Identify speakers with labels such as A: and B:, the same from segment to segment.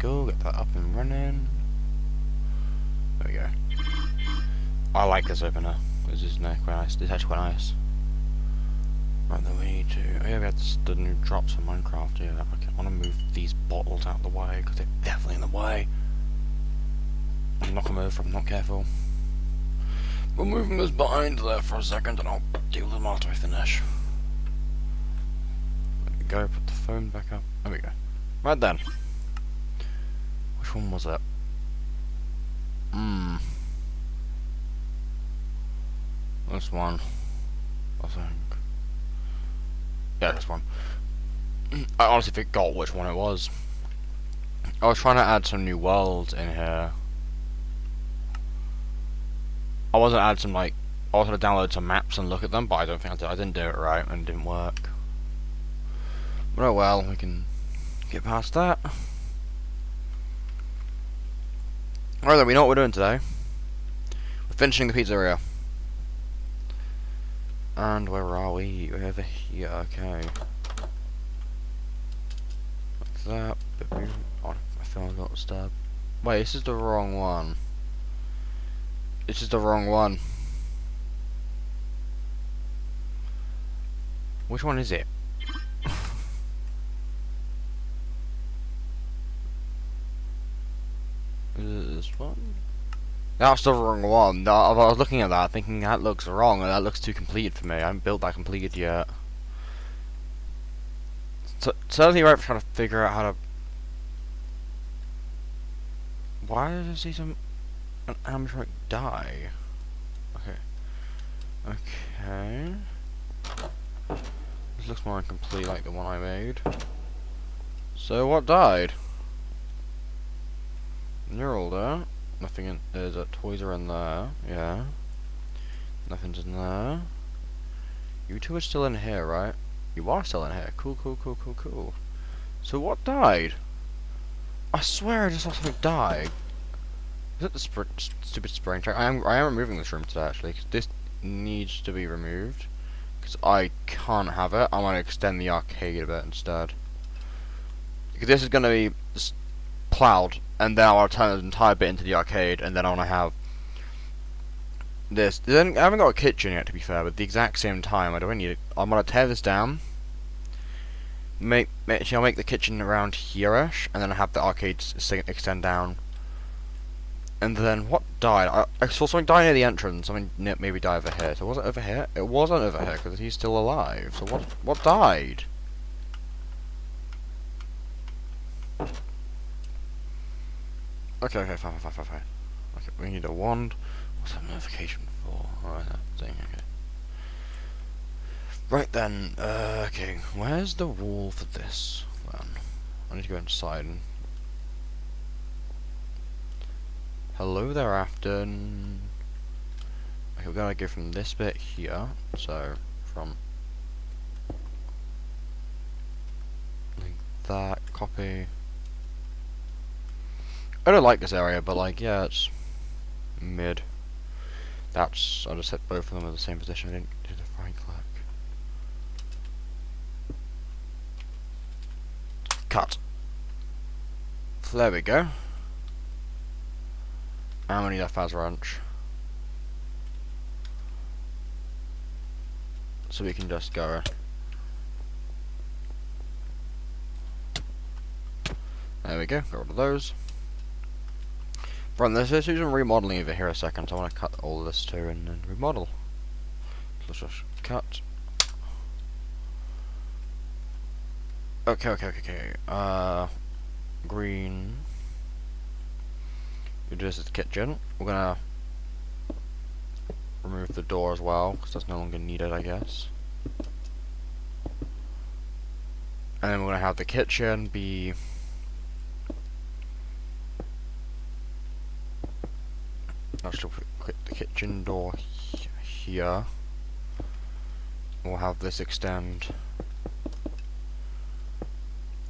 A: go. Get that up and running. There we go. I like this opener. This is quite nice. It's actually quite nice. Right, then we need to... Oh yeah, we have the new drops for Minecraft. Yeah, okay. I want to move these bottles out of the way, because they're definitely in the way. I'll knock them over if I'm not careful. We'll move them behind there for a second, and I'll deal with them after I finish. There we go, put the phone back up. There we go. Right then. Which one was it? This one, I think. Yeah, this one. I honestly forgot which one it was. I was trying to add some new worlds in here. I was gonna add some, like, I was gonna download some maps and look at them, but I don't think I did. I didn't do it right and it didn't work. But oh well, we can get past that. Alright then, we know what we're doing today. We're finishing the pizzeria. And where are we? We're over here, okay. Like that. Oh, I feel I got stabbed. Wait, this is the wrong one. This is the wrong one. Which one is it? Is it this one? That's the wrong one. I was looking at that thinking that looks wrong and that looks too completed for me. I haven't built that completed yet. So certainly right for trying to figure out how to... Why does I see an animatronic die? Okay. Okay. This looks more incomplete like the one I made. So what died? You're all there. Nothing in... There's toys are in there. Yeah. Nothing's in there. You two are still in here, right? You are still in here. Cool, cool, cool, cool, cool. So what died? I swear I just saw something die. Is it the stupid spring track? I am removing this room today, actually, because this needs to be removed. Because I can't have it. I want to extend the arcade a bit instead. Because this is going to be plowed, and then I want to turn the entire bit into the arcade, and then I want to have this. I haven't got a kitchen yet, to be fair, but at the exact same time, I don't need it. I'm going to tear this down. I'll make the kitchen around here-ish, and then I have the arcade extend down. And then, what died? I saw something die near the entrance, something maybe died over here. So was it over here? It wasn't over here, because he's still alive. So what died? Okay, fine. Okay, we need a wand. What's that notification for? Alright, that thing, okay. Right then, okay, where's the wall for this then? I need to go inside and... Hello there, Afton. Okay, we're gonna go from this bit here, so from like that, copy. I don't like this area, but like, yeah, it's mid. I just set both of them in the same position. I didn't do the right click. Cut. So there we go. And we need a Faz wrench. So we can just go. There we go, got rid of those. Right, let's do some remodeling over here a second. So I want to cut all of this too and then remodel. So let's just cut. Okay. Green. We do this as the kitchen. We're gonna remove the door as well, because that's no longer needed, I guess. And then we're gonna have the kitchen be... Actually, put the kitchen door here. We'll have this extend.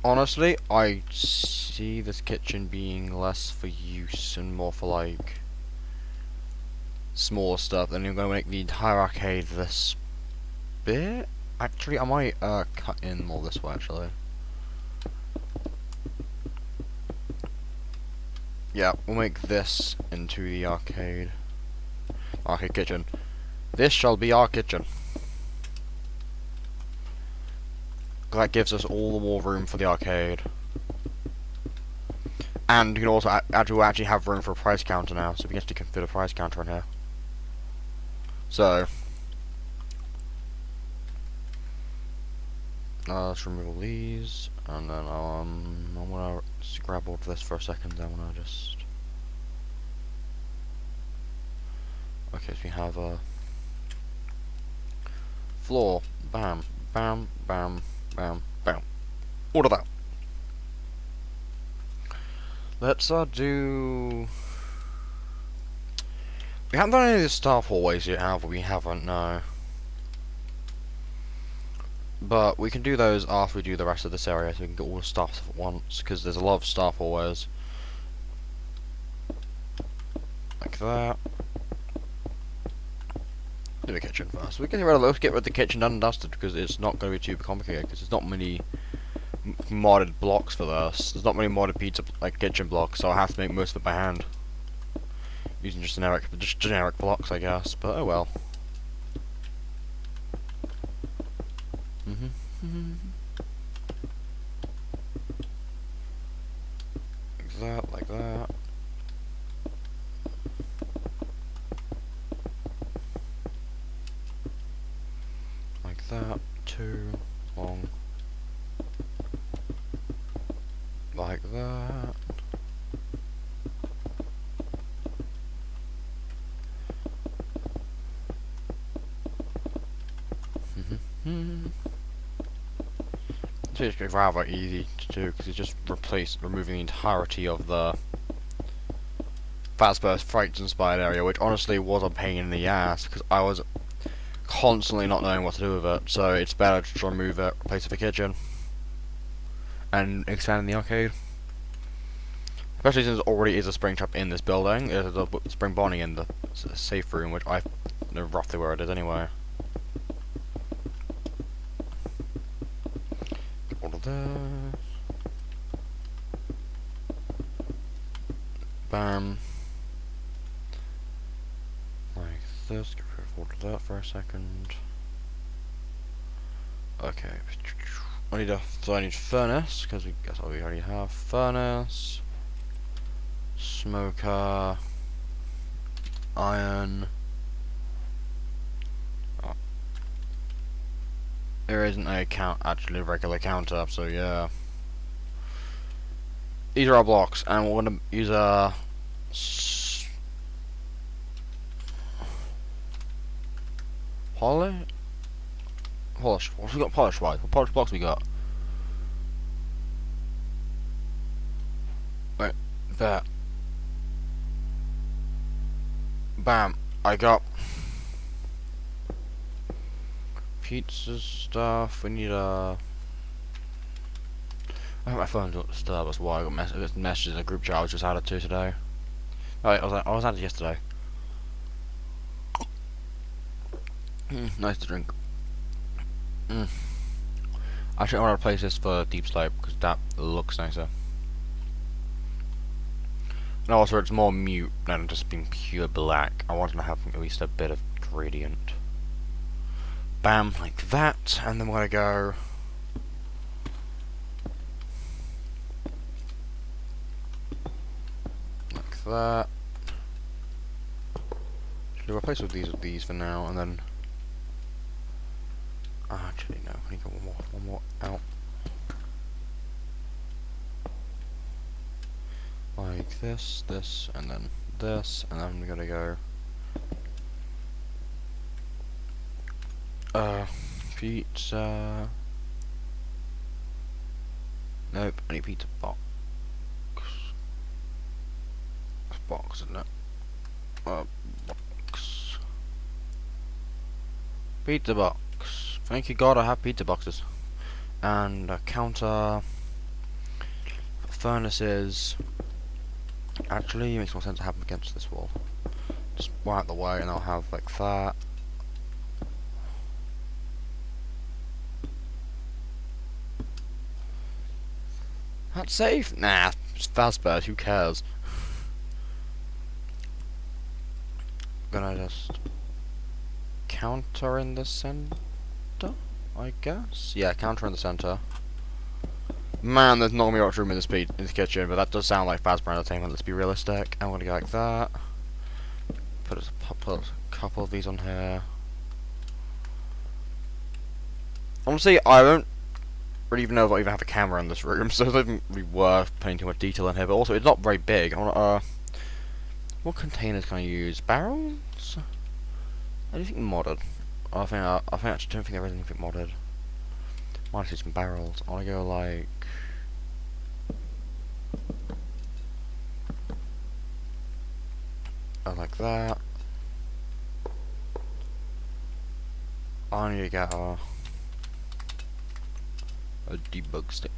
A: Honestly, I see this kitchen being less for use and more for like smaller stuff. Then you're going to make the entire arcade this bit. Actually, I might cut in more this way. Actually, Yeah, we'll make this into the arcade kitchen. This shall be our kitchen. That gives us all the more room for the arcade. And you can also actually have room for a price counter now, so we get to fit a price counter in here. So, let's remove all these, and then I'm gonna just grab all of this for a second. Then when I just okay, so we have a floor, bam, bam, bam, bam, bam. All of that. Let's do. We haven't done any of the staff hallways yet, have we? We haven't, no. But we can do those after we do the rest of this area, so we can get all the staff at once, because there's a lot of staff hallways. Like that. Do the kitchen first. Let's get rid of the kitchen done and dusted, because it's not going to be too complicated, because there's not many modded blocks for this. There's not many modded kitchen blocks, so I have to make most of it by hand. Using just generic blocks, I guess, but oh well. Like that, like that. Like that, too long. Like that. It's rather easy to do because it's just removing the entirety of the Fazbear's Frights Inspired area, which honestly was a pain in the ass because I was constantly not knowing what to do with it. So it's better to just remove it, replace it with a kitchen, and expand the arcade. Especially since there already is a spring trap in this building. There's a spring bonding in the safe room, which I know roughly where it is anyway. All of this. Bam. Like this. Get rid of all of that for a second. Okay. I need furnace, because we guess we already have furnace. Smoker. Iron. Oh. There isn't actually a regular counter, so yeah. These are our blocks, and we're gonna use a polish. What we got polish wise? What polish blocks we got? Wait, that. Bam! I got pizza stuff. We need a. I think my phone's not disturbed. That's why I got messages in the group chat I was just added to today. Oh, wait, I was added yesterday. Nice to drink. Actually, I want to replace this for Deep Slope because that looks nicer. And also, it's more mute than just being pure black. I want to have at least a bit of gradient. Bam, like that, and then we're gonna go. Like that. Should I replace with these for now, and then. Actually, no, I need to get one more out. Like this, and then this, and then we're gonna go. Pizza. Nope, I need pizza box. Box, isn't it? Box. Pizza box. Thank you God I have pizza boxes. And a counter. Furnaces. Actually, it makes more sense to have them against this wall. Just one out the way and I'll have like that. That's safe? Nah, it's Fazbear, who cares? just counter in the center, I guess. Yeah, counter in the center. Man, there's not gonna be much room in this kitchen, but that does sound like Fazbear Entertainment. Let's be realistic. I'm gonna go like that. Put a couple of these on here. Honestly, I don't really even know if I even have a camera in this room, so it doesn't really worth putting too much detail in here. But also, it's not very big. I wanna, what containers can I use? Barrels? Anything modded? I actually don't think there is anything modded. Might see some barrels. I wanna go like. Like that. I need to get a debug stick.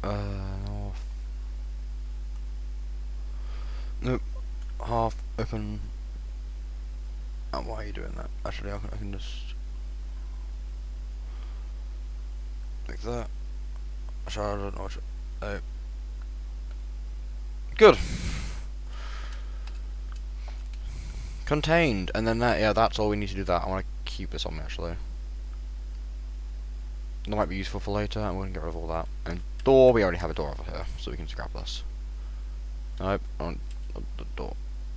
A: No. Nope. Half open. Oh, why are you doing that? Actually, I can just like that. Actually, I don't know what. Good. Contained, and then that, yeah, that's all we need to do that. I want to keep this on me, actually. That might be useful for later, and we're going to get rid of all that. And door, we already have a door over here, so we can just grab this. Nope, I want the door.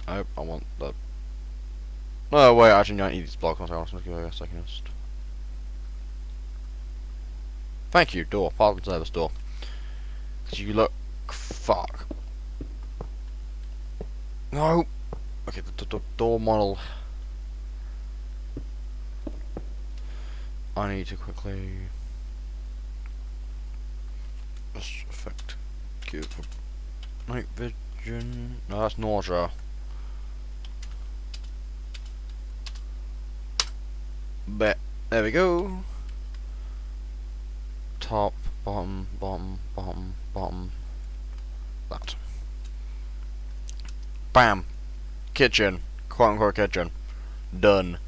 A: Nope, I want the... No, wait, actually, no, I need these blocks. I'll just give it a second. Thank you, door. Public service door. Because you look... Fuck. No! Okay, the door model. I need to quickly just effect give night vision. No, that's nausea. But there we go. Top, bottom, bottom, bottom, bottom. That. Bam. Kitchen, quote unquote kitchen, done.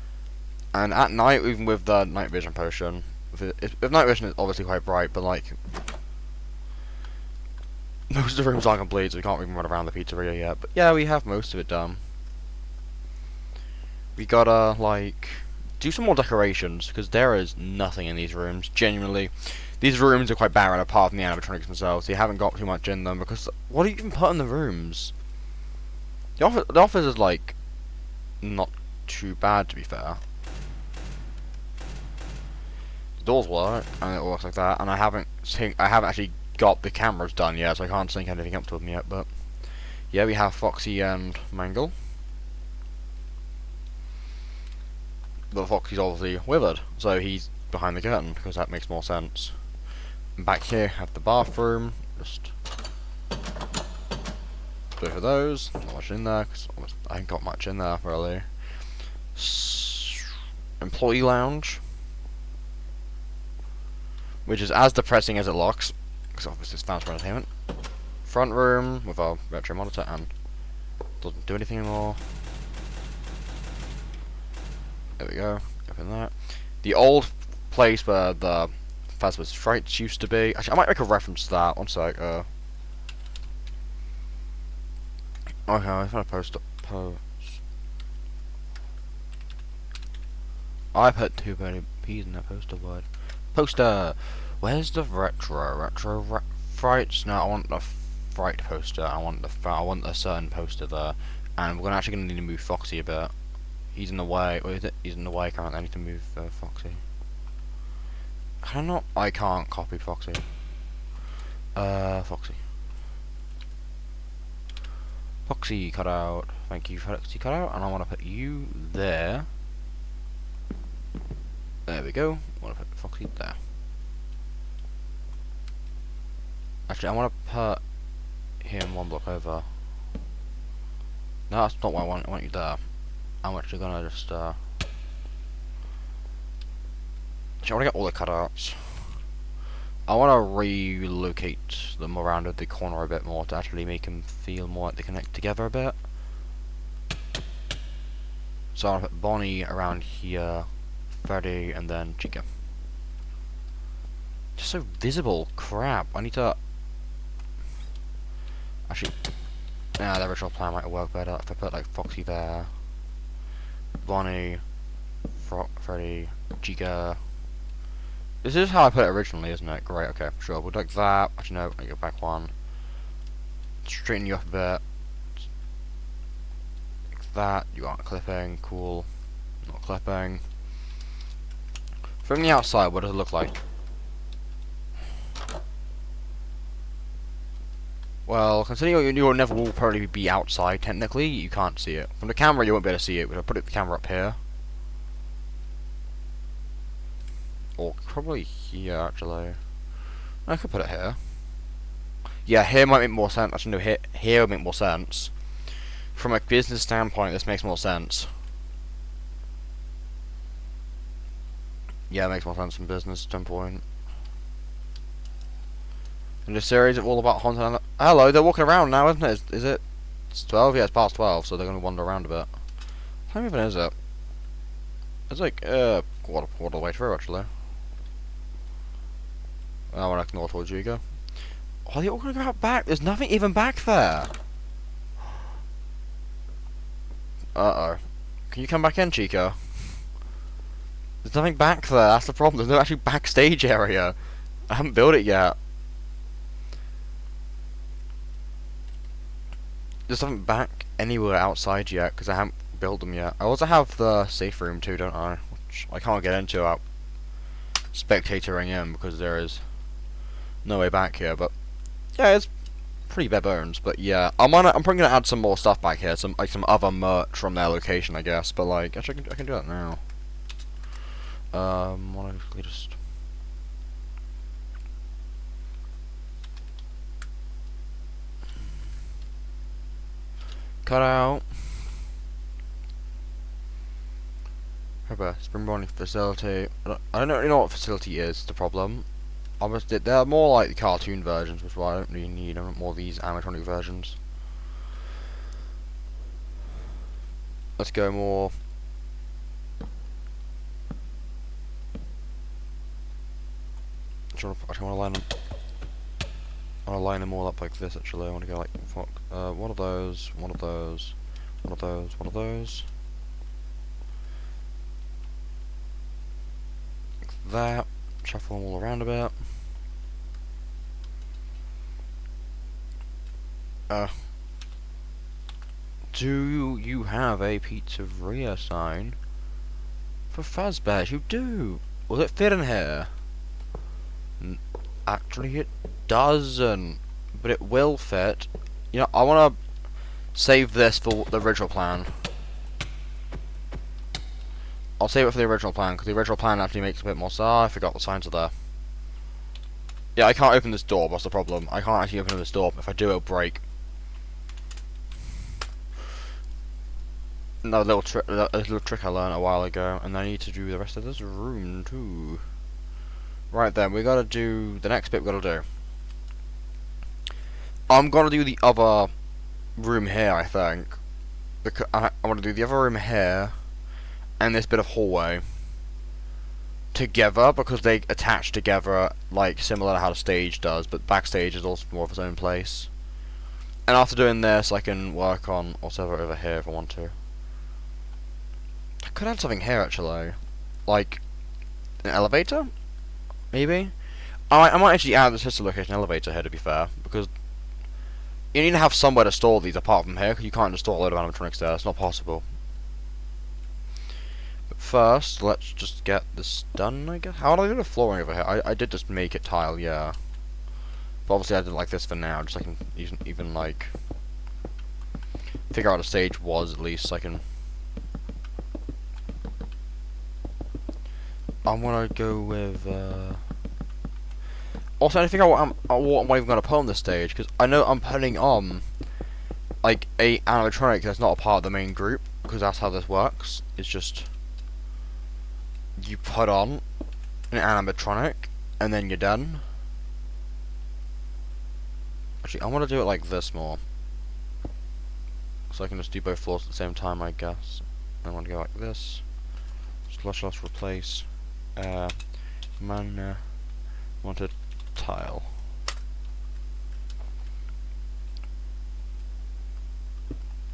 A: And at night, even with the night vision potion, if night vision is obviously quite bright, but like most of the rooms aren't complete, so we can't even run around the pizzeria yet. But yeah, we have most of it done. We gotta like do some more decorations because there is nothing in these rooms. Genuinely, these rooms are quite barren apart from the animatronics themselves. So you haven't got too much in them because what do you even put in the rooms? The office is like not too bad to be fair. The doors work and it works like that, and I haven't actually got the cameras done yet, so I can't sync anything up to them yet. But yeah, we have Foxy and Mangle. But Foxy's obviously withered, so he's behind the curtain because that makes more sense. And back here, have the bathroom. Just both of those. Not much in there because I ain't got much in there really. Employee lounge, which is as depressing as it looks, because obviously it's Fazbear Entertainment. Front room with our retro monitor and doesn't do anything anymore. There we go. Open that. The old place where the Fazbear's Frights used to be. Actually, I might make a reference to that. One sec. Okay, I'm gonna post. I put too many P's in that poster word. Poster! Where's the retro frights? No, I want the fright poster. I want the certain poster there. And we're actually gonna need to move Foxy a bit. He's in the way. Wait, is it? He's in the way. Can't I need to move Foxy? I can't copy Foxy. Foxy. Foxy cut out. Thank you, Foxy cut out. And I want to put you there. There we go. I want to put Foxy there. Actually, I want to put him one block over. No, that's not what I want. I want you there. I'm actually gonna just actually, I want to get all the cutouts. I want to relocate them around the corner a bit more to actually make them feel more like they connect together a bit. So I'll put Bonnie around here, Freddy, and then Chica. Just so visible. Crap. I Actually, nah, the original plan might work better if I put like Foxy there, Bonnie, Freddy, Chica. This is how I put it originally, isn't it? Great, okay, sure. We'll do like that. Actually, no, I go back one. Straighten you up a bit. Like that. You aren't clipping. Cool. Not clipping. From the outside, what does it look like? Well, considering your never will probably be outside, technically, you can't see it. From the camera, you won't be able to see it, but I'll put the camera up here. Or probably here, actually. I could put it here. Yeah, here might make more sense. Actually, no, here would make more sense. From a business standpoint, this makes more sense. Yeah, it makes more sense from a business standpoint. And this series is all about hunting. Hello, they're walking around now, isn't it? Is it? It's 12? Yeah, it's past 12, so they're going to wander around a bit. How many even is it? It's like, quarter of the way through, actually. I want to ignore towards you go. Oh, are they all going to go out back? There's nothing even back there. Uh-oh. Can you come back in, Chico? There's nothing back there, that's the problem. There's no actually backstage area. I haven't built it yet. There's nothing back anywhere outside yet, because I haven't built them yet. I also have the safe room too, don't I? Which I can't get into without spectatoring in, because there is no way back here, but yeah, it's pretty bare bones. But yeah, I'm probably gonna add some more stuff back here, some other merch from their location, I guess. But like, actually, I can do that now. Want to just cut out. However, Springborn facility. I don't really know what facility is. The problem. Obviously, they're more like the cartoon versions, which is why I don't really need more of these animatronic versions. Let's go more. I want to line them. I want to line them all up like this. Actually, I want to go like one of those, one of those, one of those, one of those. Like that. Shuffle them all around a bit. Do you have a Pizzaria sign for Fazbear? You do. Will it fit in here? Actually, it doesn't, but it will fit. You know, I want to save this for the original plan. I'll save it for the original plan, because the original plan actually makes a bit more sense. I forgot the signs are there. Yeah, I can't open this door, that's the problem. I can't actually open this door. If I do, it'll break. Another little trick I learned a while ago, and I need to do the rest of this room too. Right then, we gotta do the next bit. We gotta do. I'm gonna do the other room here, I think. Because I want to do the other room here, and this bit of hallway together, because they attach together, like similar to how the stage does. But backstage is also more of its own place. And after doing this, I can work on whatever over here if I want to. I could add something here actually, like an elevator. Maybe? I might actually add the sister location elevator here, to be fair, because you need to have somewhere to store these apart from here, because you can't just store a load of animatronics there, it's not possible. But first, let's just get this done, I guess. How do I do the flooring over here? I did just make it tile, yeah. But obviously I did like this for now, just so I can even like, figure out what the stage was, at least, so I can... I'm gonna go with, also, I figure out what I'm even gonna put on this stage, because I know I'm putting on, like, a animatronic that's not a part of the main group, because that's how this works. It's just, you put on an animatronic, and then you're done. Actually, I want to do it like this more, so I can just do both floors at the same time, I guess. I want to go like this. Slash replace. Wanted tile.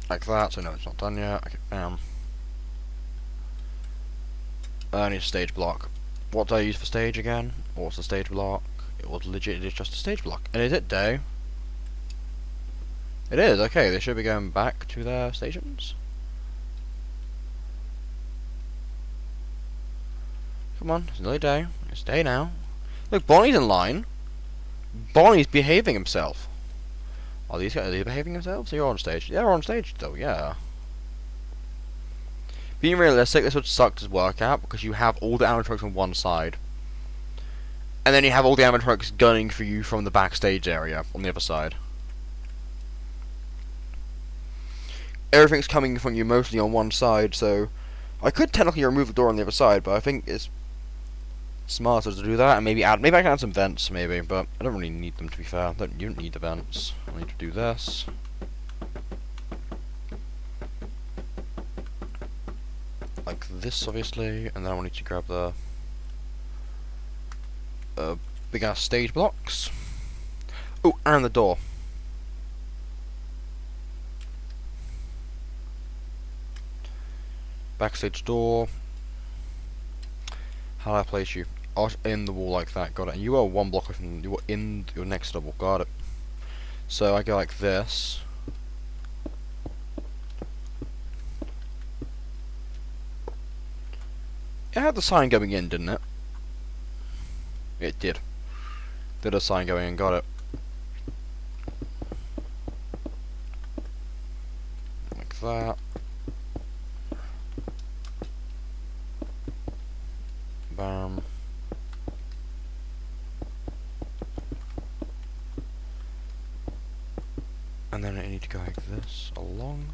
A: Like that, so no, it's not done yet. Okay, I need a stage block. What do I use for stage again? What's the stage block? It was legit, it's just a stage block. And is it day? It is, okay, they should be going back to their stations. Come on, it's nearly day. It's day now. Look, Bonnie's in line. Bonnie's behaving himself. Are these guys behaving themselves? You're on stage. They're on stage though, yeah. Being realistic, this would suck to work out because you have all the animatronics on one side. And then you have all the animatronics gunning for you from the backstage area on the other side. Everything's coming from you mostly on one side, so I could technically remove the door on the other side, but I think it's smarter to do that, and maybe I can add some vents, maybe, but I don't really need them, to be fair. You don't need the vents. I need to do this. Like this, obviously, and then I need to grab the big ass stage blocks. Oh, and the door. Backstage door. How do I place you? In the wall like that, got it. And you are one block away from you are in your next double, got it. So I go like this. It had the sign going in, didn't it? It did. Did a sign going in, got it. Like that. Bam. And then I need to go like this, along.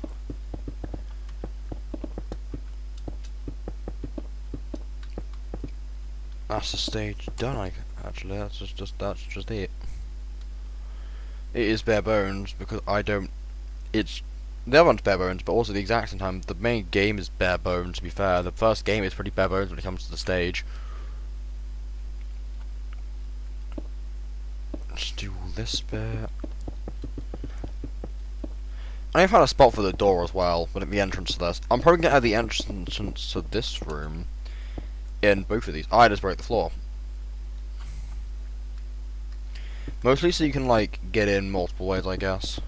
A: That's the stage done, actually, that's just it. It is bare bones, because I don't, it's, the other one's bare bones, but also the exact same time, the main game is bare bones, to be fair. The first game is pretty bare bones when it comes to the stage. Let's do this bit. I found a spot for the door as well, but at the entrance to this. I'm probably gonna add the entrance to this room in both of these. I just broke the floor. Mostly so you can, like, get in multiple ways, I guess.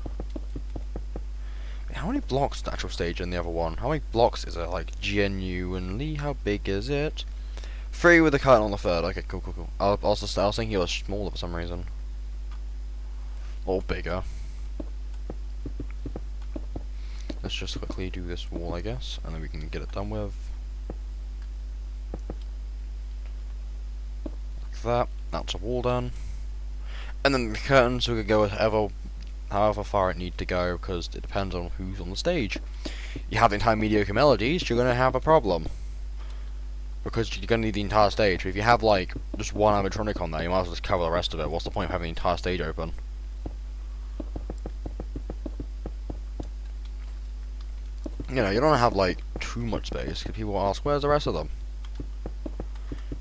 A: How many blocks is the actual stage in the other one? How many blocks is it? Like, genuinely, how big is it? 3 with the curtain on the third. Okay, cool. I was thinking it was smaller for some reason. Or bigger. Let's just quickly do this wall, I guess, and then we can get it done with. Like that. That's a wall done. And then the curtains, we could go however far it needs to go, because it depends on who's on the stage. You have the entire mediocre melodies, you're going to have a problem. Because you're going to need the entire stage. But if you have, like, just one animatronic on there, you might as well just cover the rest of it. What's the point of having the entire stage open? You know, you don't have, like, too much space, because people will ask, where's the rest of them?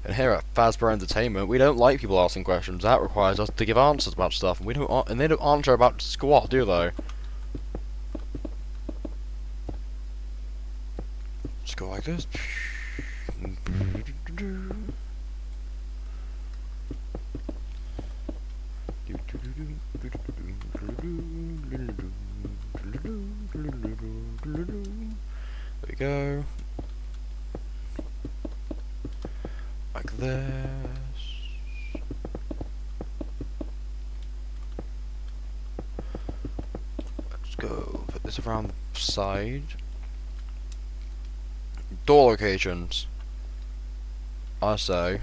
A: And here at Fazbear Entertainment, we don't like people asking questions. That requires us to give answers about stuff, and they don't answer about squat, do they? Just go like this. There we go. Like this. Let's go put this around the side. Door locations. I say.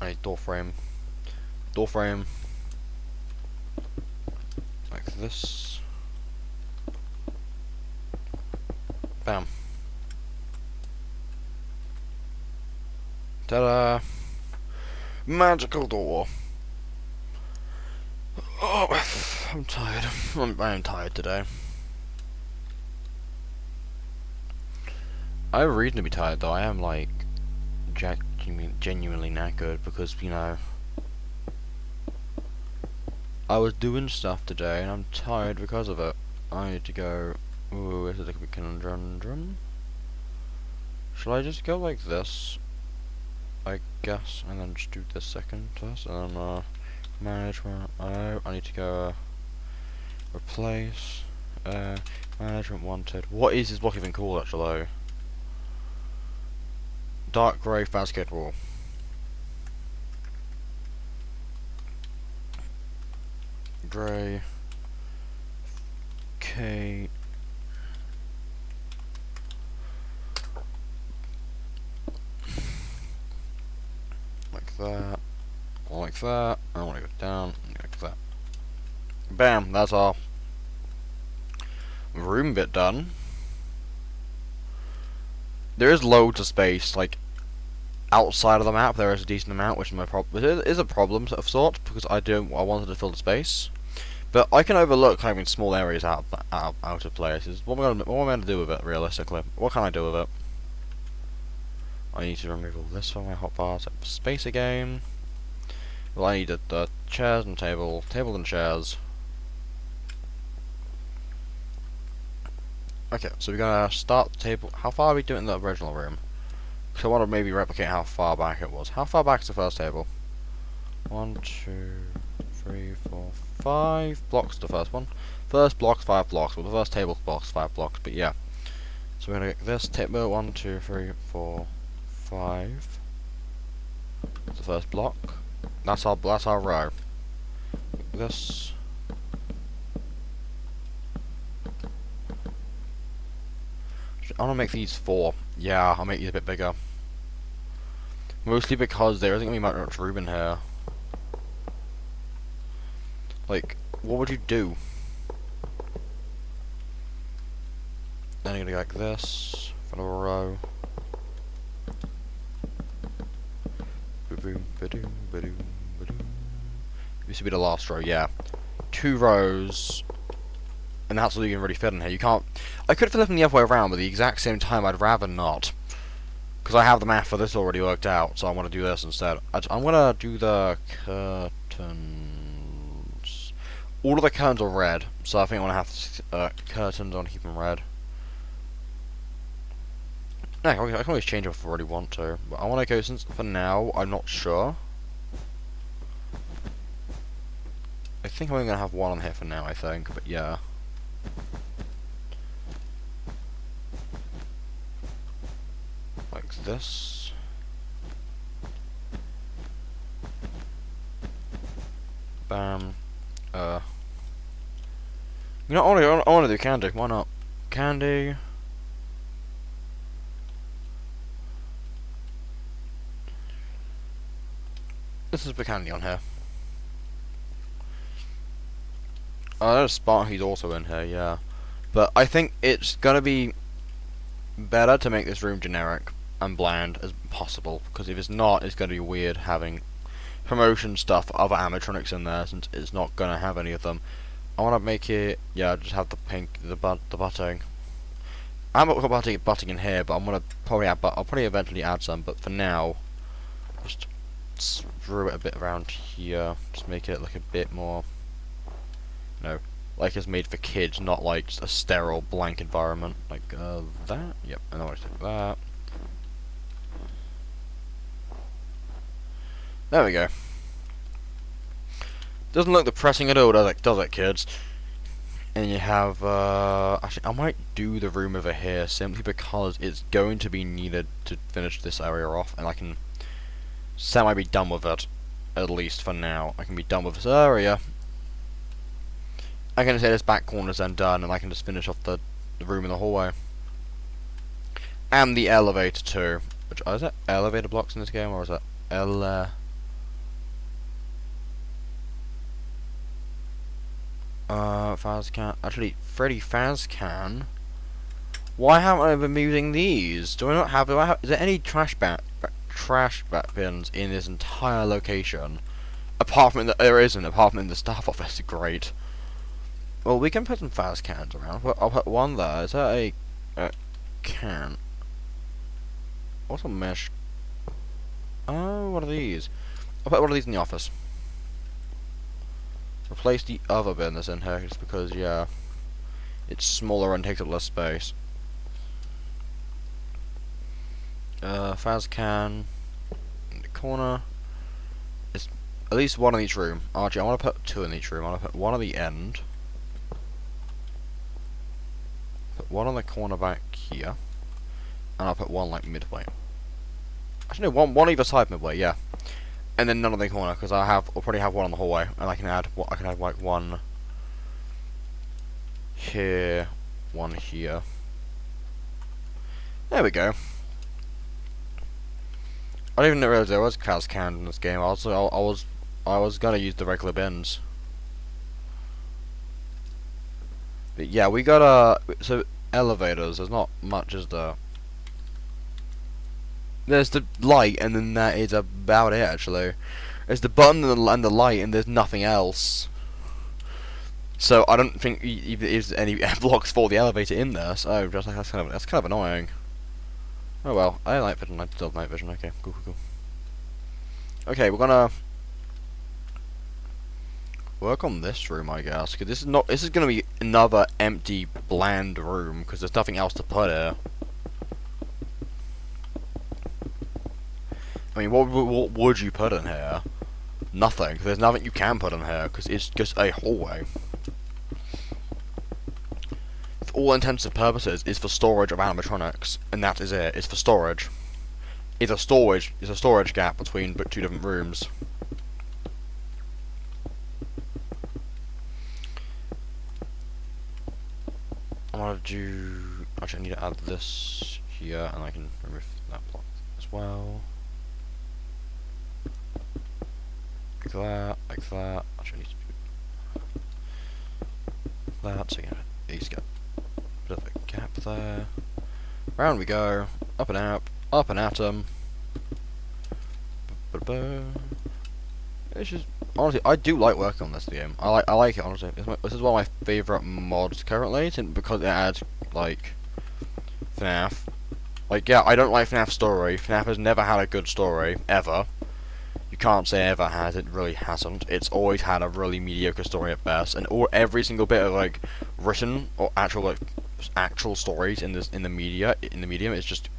A: I need door frame. Door frame. Like this. Bam. Ta-da! Magical door. Oh, I'm tired. I'm tired today. I have reason to be tired though. I am like jacked genuinely knackered because, you know, I was doing stuff today and I'm tired because of it. I need to go. Ooh, this is a bit conundrum. Shall I just go like this? I guess, and then just do this second first, and then management. Oh, I need to go replace. Management wanted. What is this block even called actually? Dark grey Fazbear wall. Grey. K. Like that. Like that. I want to go down. Like that. Bam. That's our room bit done. There is loads of space, like outside of the map. There is a decent amount, which is my problem. It is a problem of sorts because I wanted to fill the space, but I can overlook having small areas out of places. What am I going to do with it realistically? What can I do with it? I need to remove all this from my hotbar. Set up space again. Well, I need the chairs and table and chairs. Okay, so we're gonna start the table. How far are we doing in the original room? Because I want to maybe replicate how far back it was. How far back is the first table? 1, 2, 3, 4, 5 blocks. The first one. First block's 5 blocks. Well, the first table block's 5 blocks. But yeah. So we're gonna get this table. 1, 2, 3, 4, 5. That's the first block. That's our row. This. I want to make these 4. Yeah, I'll make these a bit bigger. Mostly because there isn't going to be much room in here. Like, what would you do? Then you're going to go like this. For a row. This would be the last row, yeah. 2 rows. And that's all you can really fit in here. You can't. I could flip them the other way around, but at the exact same time, I'd rather not. Because I have the math for this already worked out, so I want to do this instead. I'm going to do the curtains. All of the curtains are red, so I think I want to have curtains. I want to keep them red. No, I can always change them if I really want to. But I want to go, since for now, I'm not sure. I think I'm only going to have one on here for now, I think, but yeah. Like this. Bam. You know, I want to do candy. Why not? Candy. This is the candy on here. There's Sparky's also in here, yeah. But I think it's gonna be better to make this room generic and bland as possible, because if it's not, it's gonna be weird having promotion stuff for other animatronics in there, since it's not gonna have any of them. I wanna make it, yeah, just have the pink, the butting. I haven't got butting in here, but I'm gonna probably add, I'll probably eventually add some, but for now, just screw it a bit around here, just make it look a bit more, you know, like it's made for kids, not like just a sterile blank environment. Like that. Yep, and I want to take that. There we go. Doesn't look depressing at all, does it, kids? And you have actually I might do the room over here simply because it's going to be needed to finish this area off, and I can semi be done with it, at least for now. I can be done with this area. I can say this back corner's then done, and I can just finish off the room in the hallway. And the elevator too. Which, is it elevator blocks in this game, or is it Fazcan. Actually, Freddy Fazcan. Why haven't I been using these? Do I not have? Is there any trash bins in this entire location? Apart from there isn't. Apart from in the staff office. Great. Well, we can put some Faz cans around. Well, I'll put one there. Is that a can? What's a mesh? Oh, what are these? I'll put one of these in the office. Replace the other bin that's in here, just because, yeah, it's smaller and takes up less space. Faz can in the corner. It's at least one in each room. Actually, I want to put two in each room. I want to put one at the end. Put one on the corner back here. And I'll put one like midway. Actually, no, one either side midway, yeah. And then none on the corner, because I'll probably have one on the hallway, and I can add like one here, one here. There we go. I didn't even realize there was Kaz canned in this game. I was gonna use the regular bins. But yeah, we got so elevators. There's not much, is there? There's the light, and then that is about it. Actually, there's the button and the light, and there's nothing else. So I don't think there's any blocks for the elevator in there. So just like that's kind of annoying. Oh well, I like vision. I still have night vision. Okay, cool. Okay, we're gonna work on this room, I guess, because this is gonna be another empty, bland room, because there's nothing else to put here. I mean, what would you put in here? Nothing. There's nothing you can put in here, because it's just a hallway. For all intents and purposes, it's for storage of animatronics, and that is it. It's for storage. It's a storage gap between two different rooms. I want to do. Actually, I need to add this here, and I can remove that block as well. Like that. Actually, I need to do that. So yeah, at least get a bit of a gap there. Round we go, up and at 'em. It's just honestly, I do like working on this game. I like it honestly. This is one of my favorite mods currently, because it adds like FNAF. Like yeah, I don't like FNAF story. FNAF has never had a good story ever. You can't say ever has. It really hasn't. It's always had a really mediocre story at best, and every single bit of like written or actual stories in the medium is just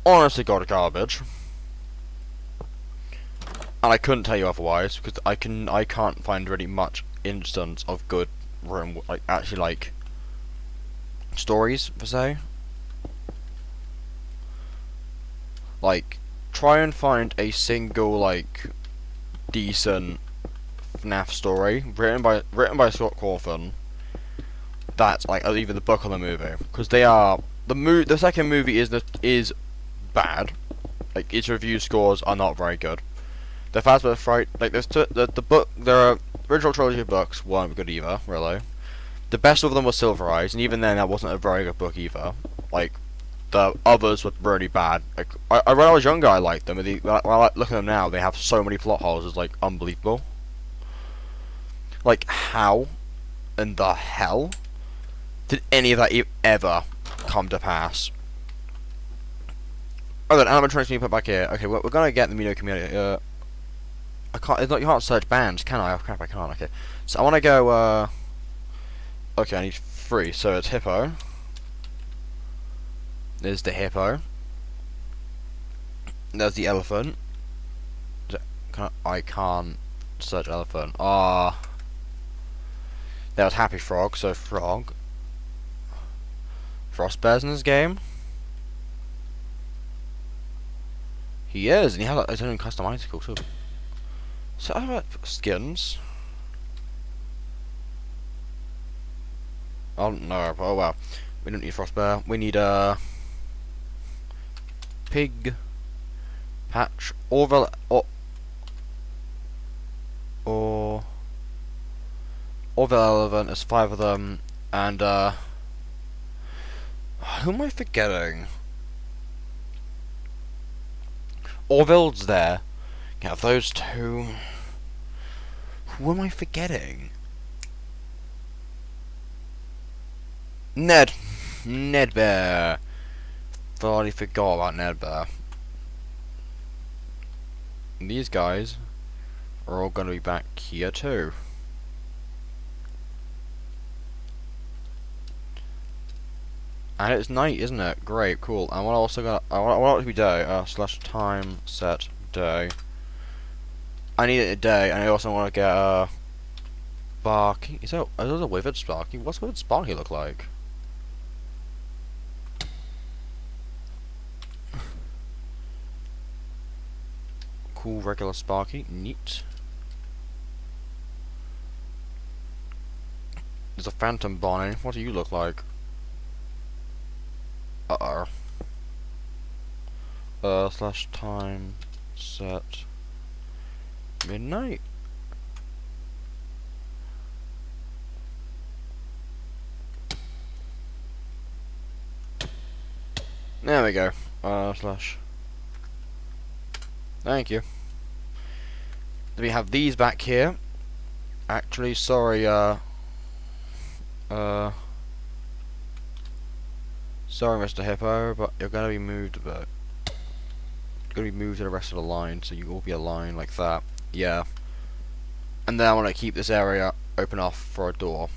A: honestly garbage. And I couldn't tell you otherwise, because I can't find really much instance of good like stories per se. Like try and find a single like decent FNAF story written by Scott Cawthon that's like either the book or the movie, because they are the second movie is bad. Like its review scores are not very good. The Fazbear Fright, like the book, the original trilogy of books weren't good either, really. The best of them was Silver Eyes, and even then that wasn't a very good book either. Like the others were really bad. Like when I was younger, I liked them. When I look at them now, they have so many plot holes. It's like unbelievable. Like how in the hell did any of that ever come to pass? Oh, then animatronics need to put back here. Okay, we're gonna get the Mino community. I can't. It's not. You can't search bands, can I? Oh crap! I can't. Okay. So I want to go. Okay, I need 3. So it's hippo. There's the hippo. There's the elephant. I can't search elephant. Ah. There was happy frog. So frog. Frostbear's in this game. He is, and he has his own custom icicle too. So how about skins? Oh no! Oh well, we don't need Frostbear. We need pig, patch, Orville, or Orville elephant. There's 5 of them, and who am I forgetting? Orville's there. Out of those 2, who am I forgetting? Ned Bear. Already forgot about Ned Bear. And these guys are all gonna be back here too. And it's night, isn't it? Great, cool. And what I also got, I want it to be day, slash time set day. I need it a day, and I also want to get Sparky. Is that a withered Sparky? What's withered Sparky look like? Cool regular Sparky, neat. There's a Phantom Bonnie. What do you look like? Slash time set midnight. There we go. Slash. Thank you. Then we have these back here. Actually, sorry, sorry, Mr. Hippo, but you're gonna be moved a bit. You're gonna be moved to the rest of the line, so you will be a line like that. Yeah. And then I want to keep this area open off for a door.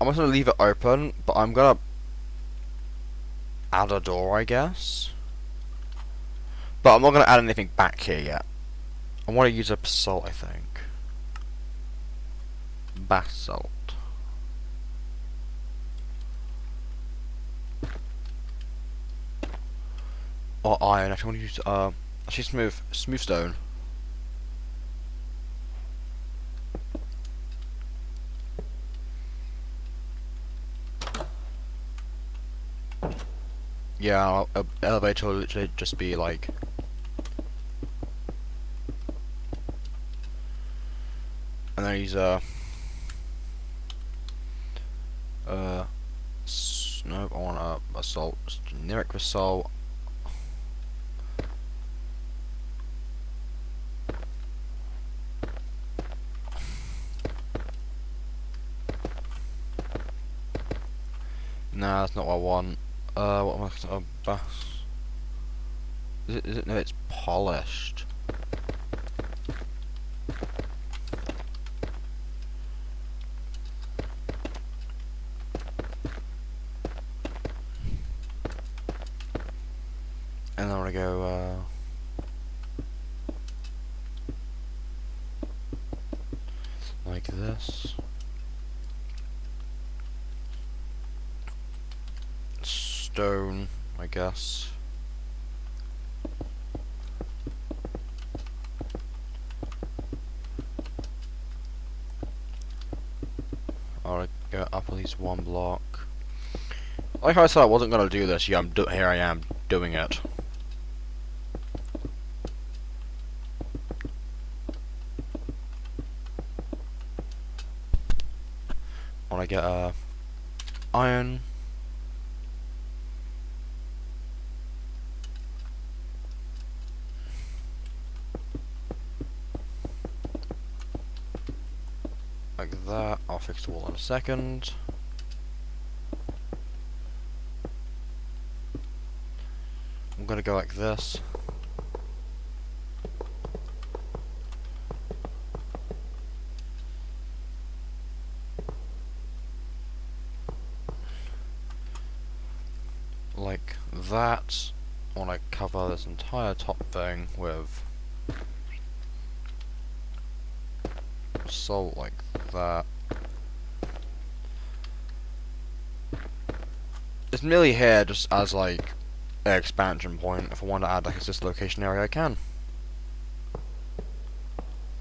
A: I'm just gonna leave it open, but I'm gonna add a door, I guess. But I'm not gonna add anything back here yet. I want to use a basalt, I think. Basalt. Or iron. Actually, I want to use actually smooth stone. Yeah, an elevator will literally just be like. And then use no, I want a basalt, generic basalt. Nah, that's not what I want. What am I? Bass. Is it? No, it's polished. And then I want to go. Like this. Stone, I guess. I'll go up at least one block. Like I said, I wasn't gonna do this. Yeah, here I am doing it. I want to get iron. Like that. I'll fix the wall in a second. I'm gonna go like this. Like that. I want to cover this entire top thing with salt like that. It's merely here just as like an expansion point. If I want to add like a this location area, I can.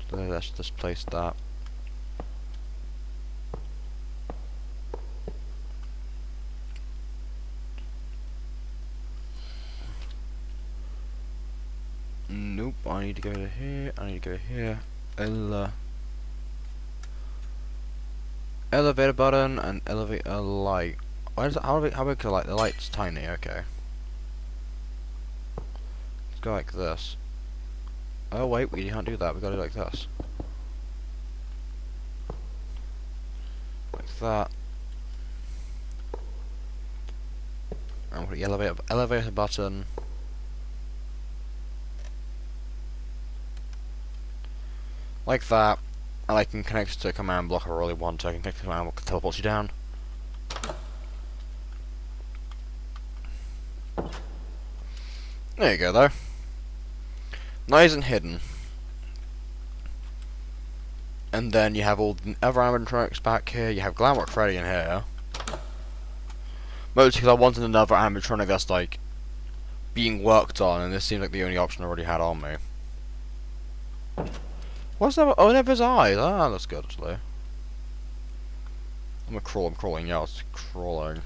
A: So let's just place that. Nope, I need to go to here, I need to go here. Elevator button and elevator light. Why is it, how big is the light? The light's tiny, okay. Let's go like this. Oh wait, we can't do that, we gotta do like this. Like that. And put the elevator button. Like that. And I can connect it to a command block if I really want to. I can connect to a command block that teleports you down. There you go, though. Nice and hidden. And then you have all the other animatronics back here. You have Glamrock Freddy in here. Mostly because I wanted another animatronic that's like being worked on, and this seems like the only option I already had on me. What's that? Oh, never his eyes. Ah, that's good actually. I'm crawling. Yeah, it's crawling.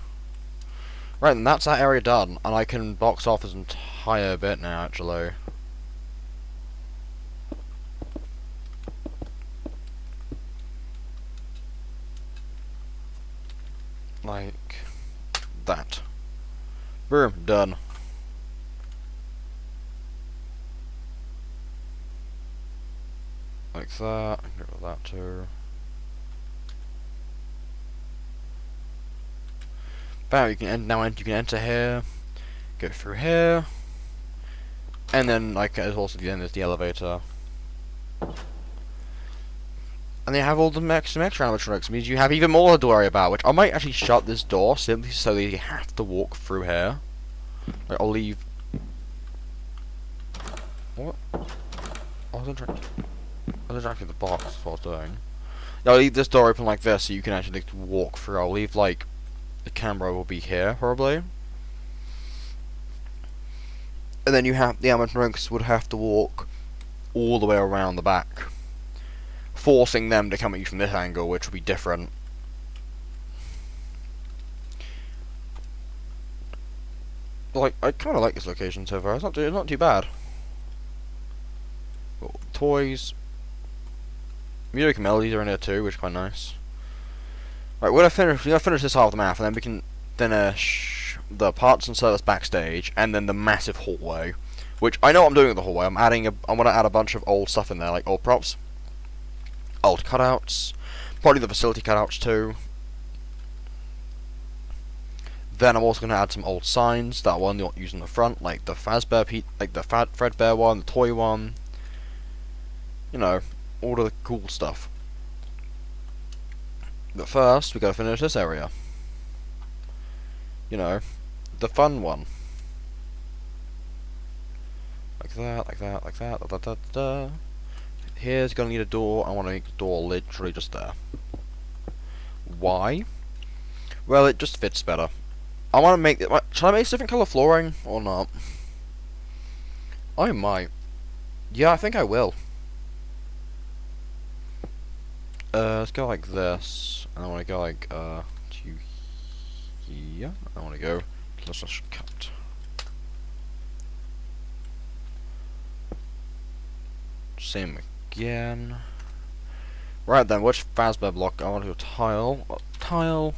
A: Right, and that's that area done, and I can box off this entire bit now actually. Like that. Boom, done. Like that. Get rid of that too. Bam, you can enter here, go through here, and then like there's also the end is the elevator. And they have all the extra animatronics, means you have even more to worry about, which I might actually shut this door simply so that you have to walk through here. Like, I'll leave... What? I was interacting with the box, that's what I was doing. Yeah, I'll leave this door open like this so you can actually walk through. I'll leave, like, the camera will be here, probably. And then you have, the animatronics would have to walk all the way around the back, forcing them to come at you from this angle, which will be different. Like, I kind of like this location so far. It's not too bad. Well, toys, music and melodies are in here too, which is quite nice. Right, we're gonna finish this half of the map, and then we can finish the parts and service backstage, and then the massive hallway. Which I know what I'm doing with the hallway. I'm gonna add a bunch of old stuff in there, like old props, old cutouts, probably the facility cutouts too. Then I'm also going to add some old signs that I want to use in the front, like the Fazbear, like the Fredbear one, the toy one. You know, all of the cool stuff. But first, we got to finish this area. You know, the fun one. Like that, like that, like that. Da, da, da, da. Here's going to need a door. I want to make the door literally just there. Why? Well, it just fits better. I want to make it. Should I make different color flooring or not? I might. Yeah, I think I will. Let's go like this. And I want to go like to here. I want to go. Let's just cut. Same again. Right then, which Fazbear block? I want to go tile. Tile.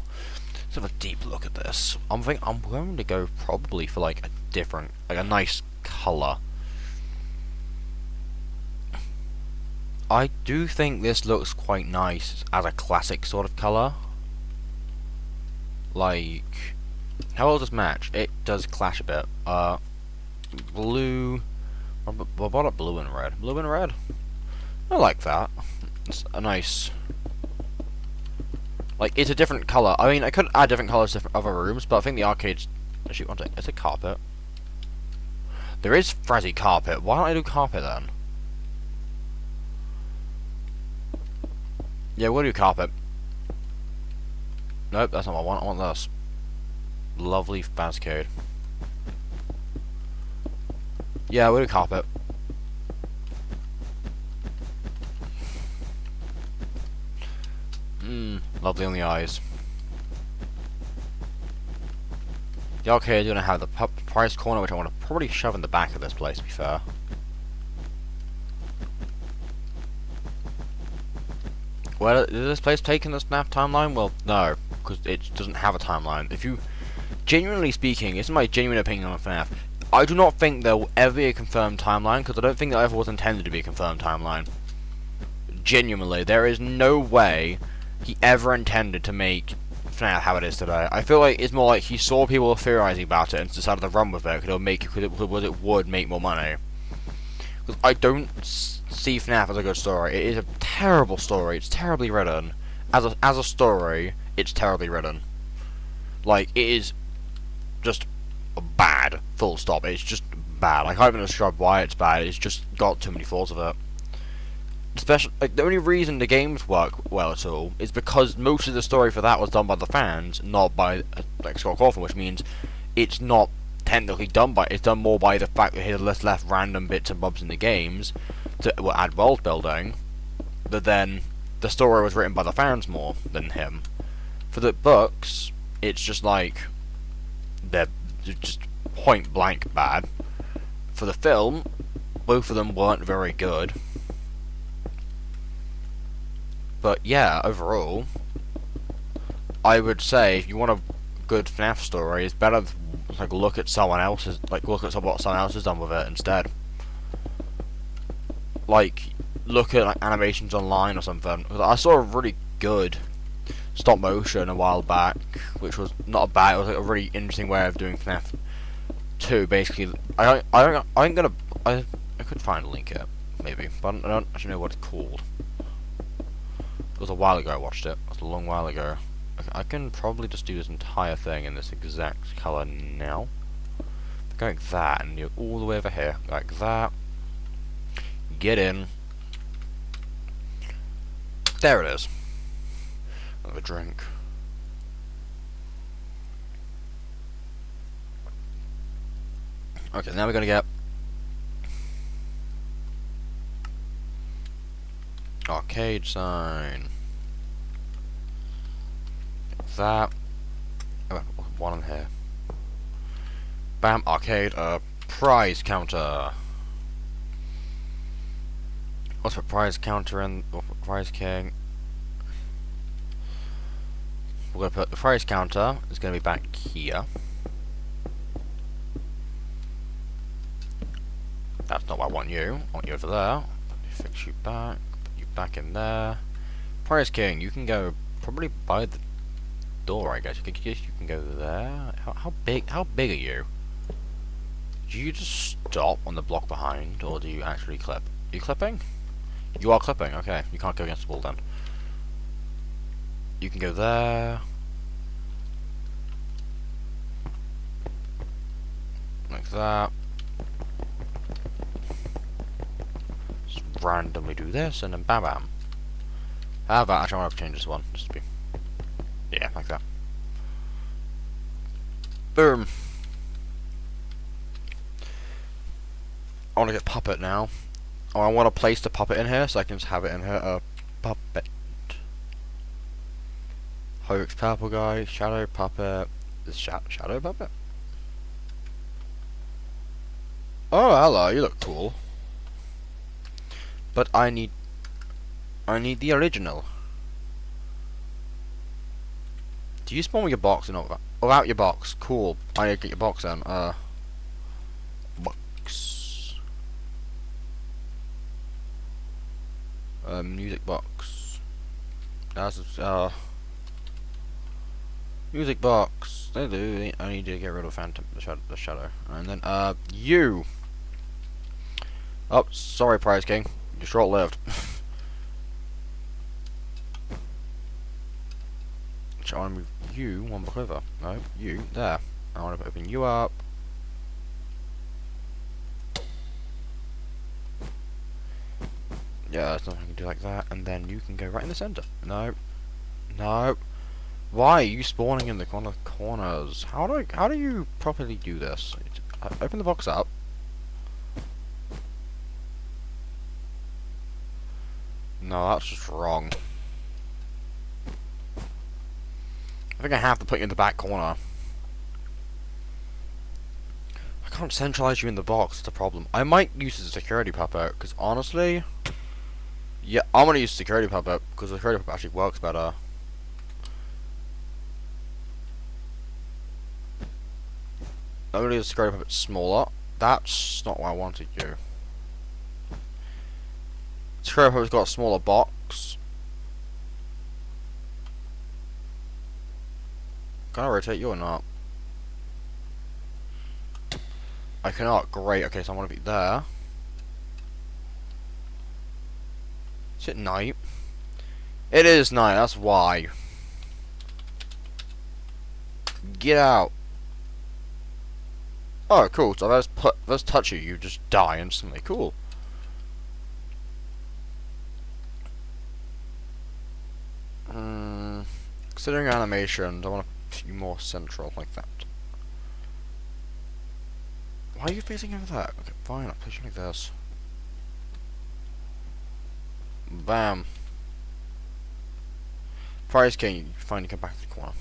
A: Let's have a deep look at this. I'm going to go probably for like a different, like a nice color. I do think this looks quite nice as a classic sort of color. Like, how well does this match? It does clash a bit. Blue. What about blue and red? Blue and red. I like that. It's a nice. Like, it's a different colour. I mean, I could add different colours to other rooms, but I think the arcade's... Actually, it's a carpet. There is Freddy carpet. Why don't I do carpet then? Yeah, we'll do carpet. Nope, that's not what I want. I want this. Lovely Fazcade. Yeah, we'll do carpet. Lovely on the eyes. The arcade is going to have the prize corner, which I want to probably shove in the back of this place, to be fair. Well, is this place taking the snap timeline? Well, no, because it doesn't have a timeline. If you, genuinely speaking, this is my genuine opinion on FNAF, I do not think there will ever be a confirmed timeline, because I don't think there ever was intended to be a confirmed timeline. Genuinely, there is no way he ever intended to make FNAF how it is today. I feel like it's more like he saw people theorizing about it and decided to run with it because it would make more money. Because I don't see FNAF as a good story. It is a terrible story. It's terribly written. As a story, it's terribly written. Like, it is just bad. Full stop. It's just bad. I can't even describe why it's bad. It's just got too many flaws of it. Especially, like, the only reason the games work well at all is because most of the story for that was done by the fans, not by like Scott Cawthon, which means it's not technically done by. It's done more by the fact that he left random bits and bobs in the games to add world building. But then the story was written by the fans more than him. For the books, it's just like they're just point blank bad. For the film, both of them weren't very good. But yeah, overall, I would say if you want a good FNAF story, it's better to, like, look at someone else's, what someone else has done with it instead. Like, look at like animations online or something. I saw a really good stop motion a while back, which was not a bad. It was like a really interesting way of doing FNAF 2. Basically, I could find a link here maybe, but I don't actually know what it's called. It was a while ago I watched it. It was a long while ago. I can probably just do this entire thing in this exact colour now. Go like that, and you're all the way over here. Like that. Get in. There it is. Another drink. Okay, now we're gonna get arcade sign. That. Oh, one on here. Bam, arcade, prize counter. Let's put prize counter in, or prize king. We're gonna put the prize counter, is gonna be back here. That's not what I want you. I want you over there. Let me fix you back. Put you back in there. Prize king, you can go probably by the door, I guess. You can go there. How big are you? Do you just stop on the block behind, or do you actually clip? Are you clipping? You are clipping, okay. You can't go against the wall then. You can go there. Like that. Just randomly do this, and then bam bam. However, actually I want to change this one, just to be... Yeah, like that. Boom. I want to get puppet now. Oh, I want to place the puppet in here, so I can just have it in here. Puppet. Hoax purple guy, shadow puppet. Shadow puppet? Oh, hello, you look cool. But I need the original. Do you spawn with your box or not? Oh, out your box. Cool. I need to get your box then. Box. Music box. That's music box. They do. I need to get rid of Phantom, the shadow, and then you. Oh, sorry, Prize King. You're short-lived. I want to move you one block over. No, you there. I want to open you up. Yeah, there's nothing I can do like that, and then you can go right in the center. No, no. Why are you spawning in the corners? How do you properly do this? Open the box up. No, that's just wrong. I think I have to put you in the back corner. I can't centralize you in the box, that's a problem. I might use it as a security puppet, because honestly... Yeah, I'm gonna use security puppet, because the security puppet actually works better. I'm gonna use the security puppet smaller. That's not what I wanted you. Security puppet's got a smaller box. Can I rotate you or not? I cannot. Great. Okay, so I want to be there. Is it night? It is night. That's why. Get out. Oh, cool. So if I just touch you, you just die instantly. Cool. Considering animations, I want to be more central like that. Why are you facing over there? Okay, fine. I'll place you like this. Bam. Prize King, you finally come back to the corner.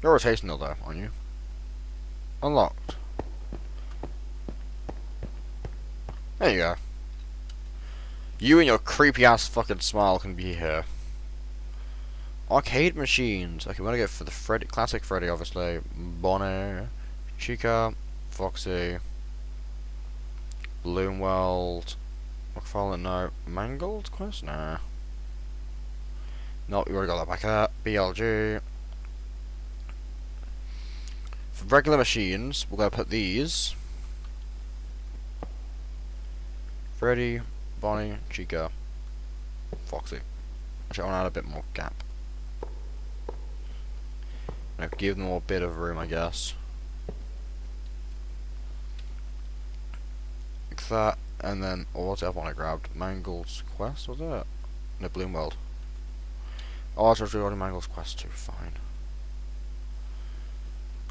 A: You're rotational though, aren't you? Unlocked. There you go. You and your creepy ass fucking smile can be here. Arcade machines. Okay, we're gonna go for the Freddy, classic Freddy, obviously. Bonnie, Chica, Foxy, Bloom World, McFarlane, no. Mangled Quest? Nah. No, we already got that back up. BLG. For regular machines, we're gonna put these. Freddy, Bonnie, Chica, Foxy. Actually, I want to add a bit more gap. Give them a bit of room, I guess. Like that, and then, or what's the other one I grabbed? Mangle's Quest, was it? No, Bloom World. Oh, I was already Mangle's Quest too, fine.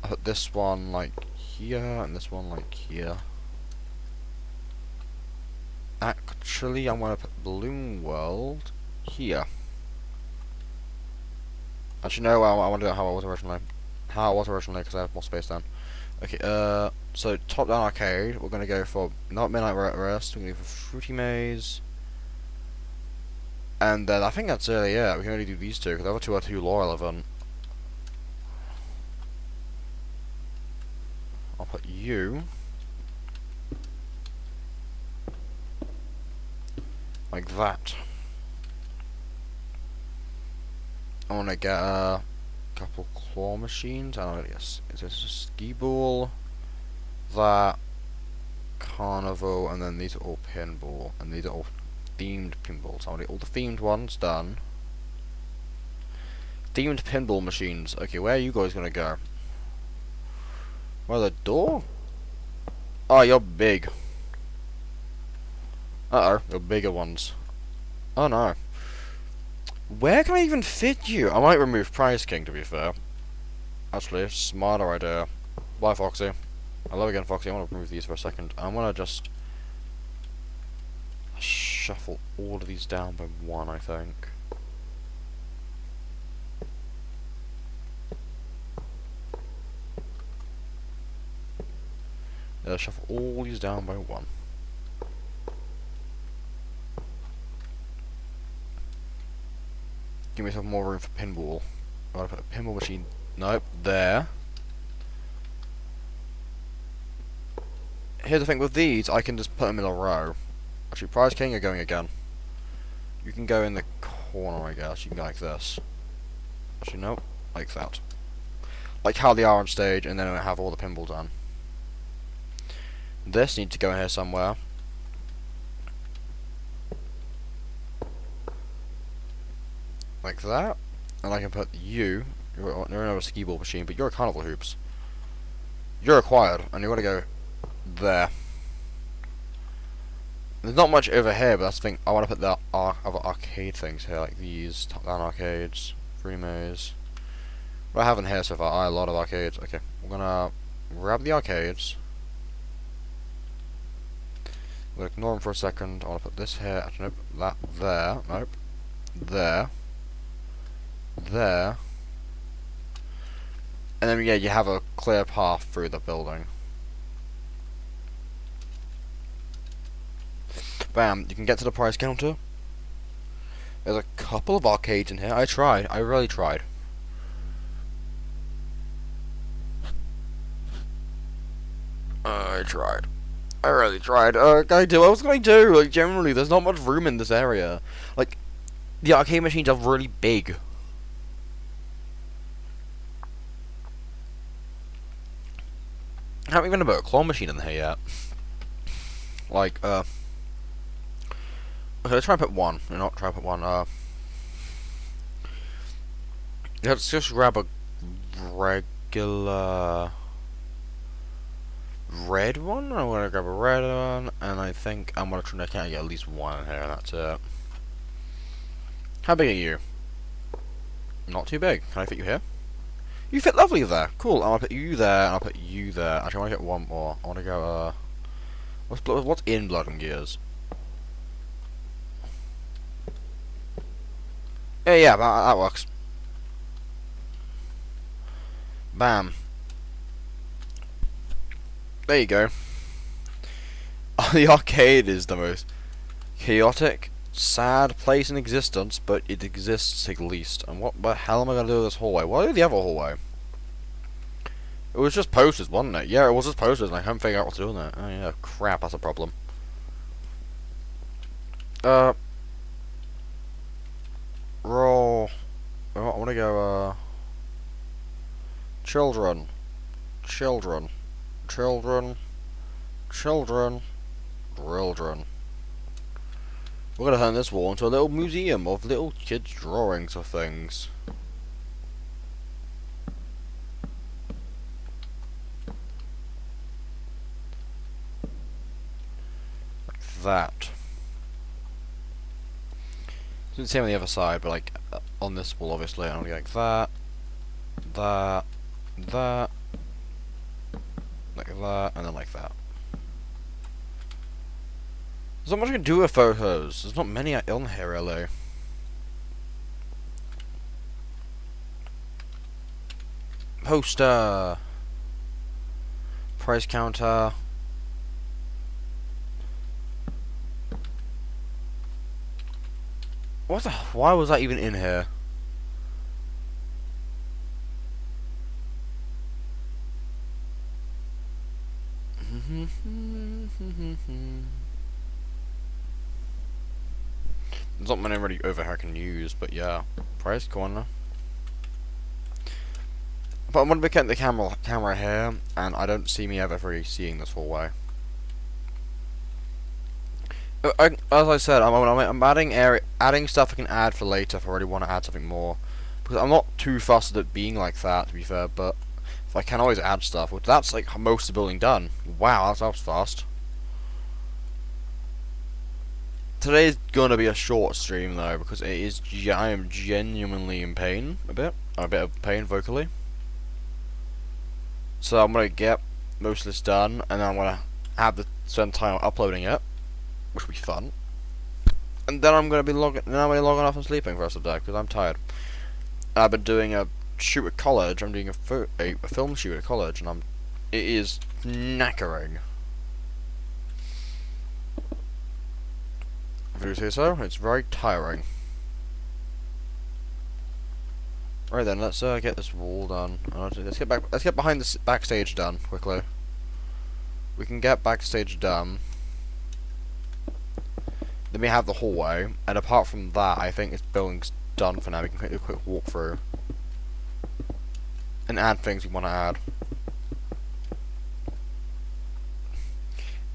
A: I put this one like here, and this one like here. Actually, I'm gonna put Bloom World here. Actually, no, I want to do it how it was originally. How it was originally, because I have more space then. Okay, so top-down arcade, we're gonna go for not Midnight Rest, we're gonna go for Fruity Maze. And then I think that's really it. We can only do these two, because the other two are too lore relevant. I'll put you like that. I want to get a couple claw machines. I don't know. Yes, is this a ski ball? That carnival, and then these are all pinball, and these are all themed pinballs. I want to get all the themed ones done. Themed pinball machines. Okay, where are you guys gonna go? Where the door? Oh, you're big. Uh oh, you're bigger ones. Oh no. Where can I even fit you? I might remove Prize King, to be fair. Actually, smarter idea. Bye, Foxy. Hello again, Foxy. I want to remove these for a second. I'm gonna just shuffle all of these down by one, I think. Shuffle all these down by one. Give me some more room for pinball. I'm gonna put a pinball machine. Nope, there. Here's the thing with these, I can just put them in a row. Actually, Prize King are going again. You can go in the corner, I guess. You can go like this. Actually, nope, like that. Like how they are on stage, and then I have all the pinball done. This needs to go in here somewhere. Like that. And I can put you. You're another ski ball machine, but you're a carnival hoops. You're acquired, and you want to go there. There's not much over here, but that's the thing. I want to put the other arcade things here, like these top-down arcades, free maze. What I have in here so far, a lot of arcades. Okay, we're gonna grab the arcades. We'll ignore them for a second. I want to put this here. Actually, nope. That there. Nope. There. There. And then, yeah, you have a clear path through the building. Bam, you can get to the prize counter. There's a couple of arcades in here. I tried. I really tried. I really tried. I do. What was I do? Like, generally, there's not much room in this area. Like, the arcade machines are really big. I haven't even put a claw machine in here yet. Like, okay, let's try and put one. No, not try and put one, let's just grab a regular red one. I'm gonna grab a red one, and I think I'm gonna try to get at least one in here, and that's it. How big are you? Not too big. Can I fit you here? You fit lovely there. Cool. I'll put you there, and I'll put you there. Actually, I want to get one more. I want to go, what's in Blood and Gears? Yeah, that works. Bam. There you go. The arcade is the most chaotic, sad place in existence, but it exists at least. And what the hell am I gonna do with this hallway? What is the other hallway? It was just posters, wasn't it? Yeah, it was just posters, and I couldn't figure out what to do with it. Oh yeah, crap, that's a problem. Roll. I want to go, children. Children. Children. Children. Children. We're gonna turn this wall into a little museum of little kids' drawings of things. Like that. It's the same on the other side, but like on this wall, obviously, I'm gonna go like that, that, that, like that, and then like that. There's not much I can do with photos. There's not many on here, really. Poster. Price counter. What the? Why was that even in here? There's not many really over here I can use, but yeah. Price corner. But I'm gonna be getting the camera here, and I don't see me ever really seeing this hallway. As I said, I'm adding stuff I can add for later if I really want to add something more. Because I'm not too fussed at it being like that, to be fair, but if I can always add stuff, which that's like most of the building done. Wow, that was fast. Today's gonna be a short stream though, because I am genuinely in pain a bit of pain vocally. So I'm gonna get most of this done, and then I'm gonna spend time uploading it, which will be fun. And then I'm gonna be logging off and sleeping for the rest of the day because I'm tired. And I've been doing a shoot at college. I'm doing a film shoot at college, and it is knackering. If you say so, it's very tiring. Right then, let's get this wall done. Let's get behind this backstage done quickly. We can get backstage done. Then we have the hallway, and apart from that, I think this building's done for now. We can do a quick walkthrough and add things we want to add.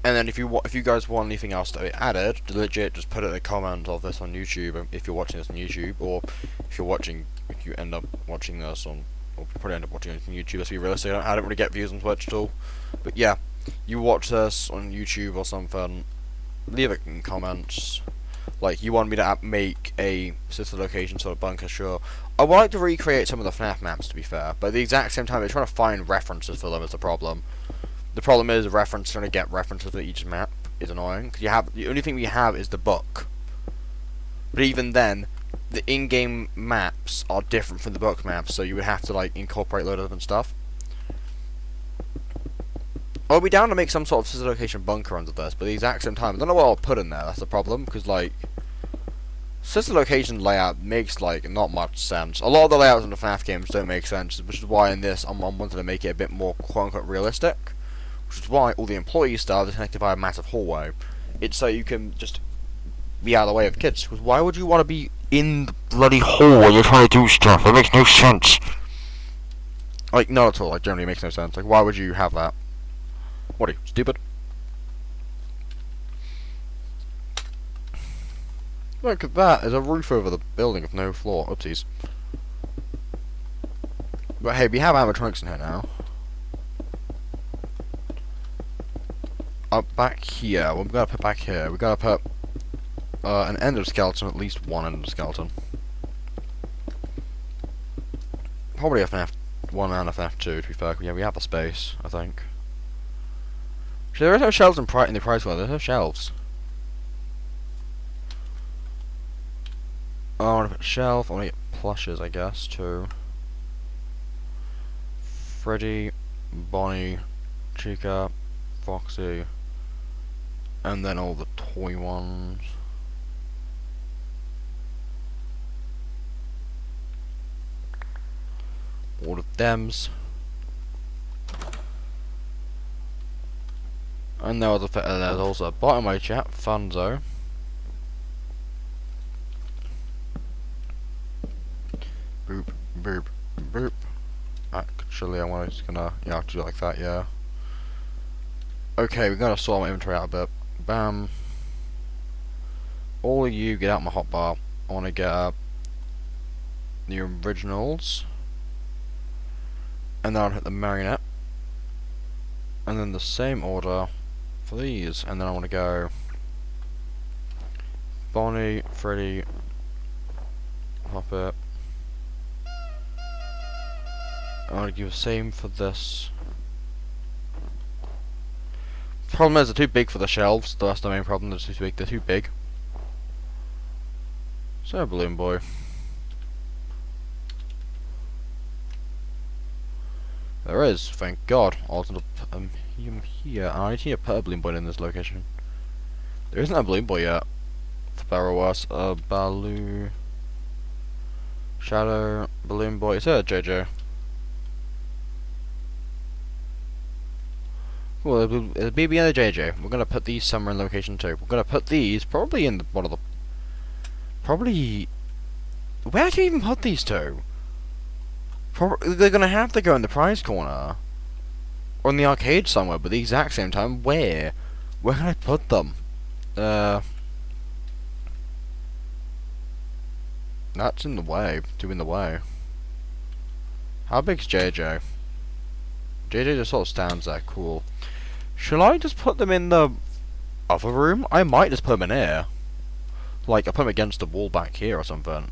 A: And then if you guys want anything else to be added, legit, just put it in the comment of this on YouTube if you're watching this on YouTube, or if you end up watching this on, or probably end up watching it on YouTube. Let's be realistic. I don't really get views on Twitch at all, but yeah, you watch this on YouTube or something. Leave it in comments. Like, you want me to make a sister location sort of bunker, sure. I would like to recreate some of the FNAF maps, to be fair, but at the exact same time, they're trying to find references for them is the problem. The problem is trying to get references for each map is annoying. Cause the only thing we have is the book. But even then, the in-game maps are different from the book maps, so you would have to like incorporate a load of different stuff. I'll be down to make some sort of sister location bunker under this, but at the exact same time, I don't know what I'll put in there. That's the problem, because like sister location layout makes like not much sense. A lot of the layouts in the FNAF games don't make sense, which is why in this I'm wanting to make it a bit more quote-unquote realistic. Which is why all the employee stuff is connected by a massive hallway. It's so you can just be out of the way of kids. Because why would you want to be in the bloody hall while you're trying to do stuff? It makes no sense. Like, not at all. Like, generally makes no sense. Like, why would you have that? What are you, stupid? Look at that, there's a roof over the building with no floor. Oopsies. But hey, we have animatronics in here now. Up back here, what we gotta put back here? We gotta put an endoskeleton, at least one endoskeleton. Probably one and FNF2 to be fair. Yeah, we have the space, I think. Actually, there is no shelves in the price one, there's no shelves. Oh, I want to put a shelf, I want to get plushes, I guess, too. Freddy, Bonnie, Chica, Foxy, and then all the toy ones. All of thems. And there's also a bot in my chat, Funzo. Boop, boop, boop. Actually, I'm just gonna, yeah, do it like that, yeah. Okay, we're gonna sort my inventory out a bit. Bam. All of you get out my hotbar. I wanna get the originals. And then I'll hit the marionette. And then the same order for these. And then I wanna go Bonnie, Freddy, Puppet. I'm gonna do the same for this. Problem is, they're too big for the shelves. That's the main problem. They're too big. They're too big. So, Balloon Boy. There is, thank God. I was gonna put him here. I need to put a Balloon Boy in this location. There isn't a Balloon Boy yet. For better or worse, Baloo, Shadow, Balloon Boy. Is there a JJ? Well, it'll be the JJ. We're gonna put these somewhere in location 2. We're gonna put these probably in one of the. Probably. Where do you even put these two? They're gonna have to go in the prize corner. Or in the arcade somewhere, but at the exact same time. Where? Where can I put them? That's in the way. Too in the way. How big's JJ? JJ just sort of stands there. Cool. Should I just put them in the other room? I might just put them in here. Like, I put them against the wall back here or something.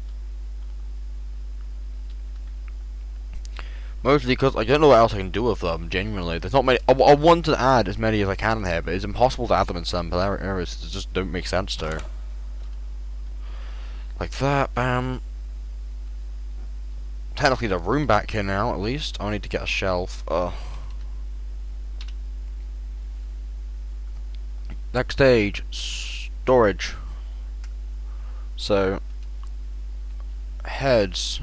A: Mostly because I don't know what else I can do with them, genuinely. There's not many. I want to add as many as I can in here, but it's impossible to add them in some areas. It just don't make sense to. Like that, bam. Technically, the room back here now, at least. I need to get a shelf. Next stage, storage. So, heads.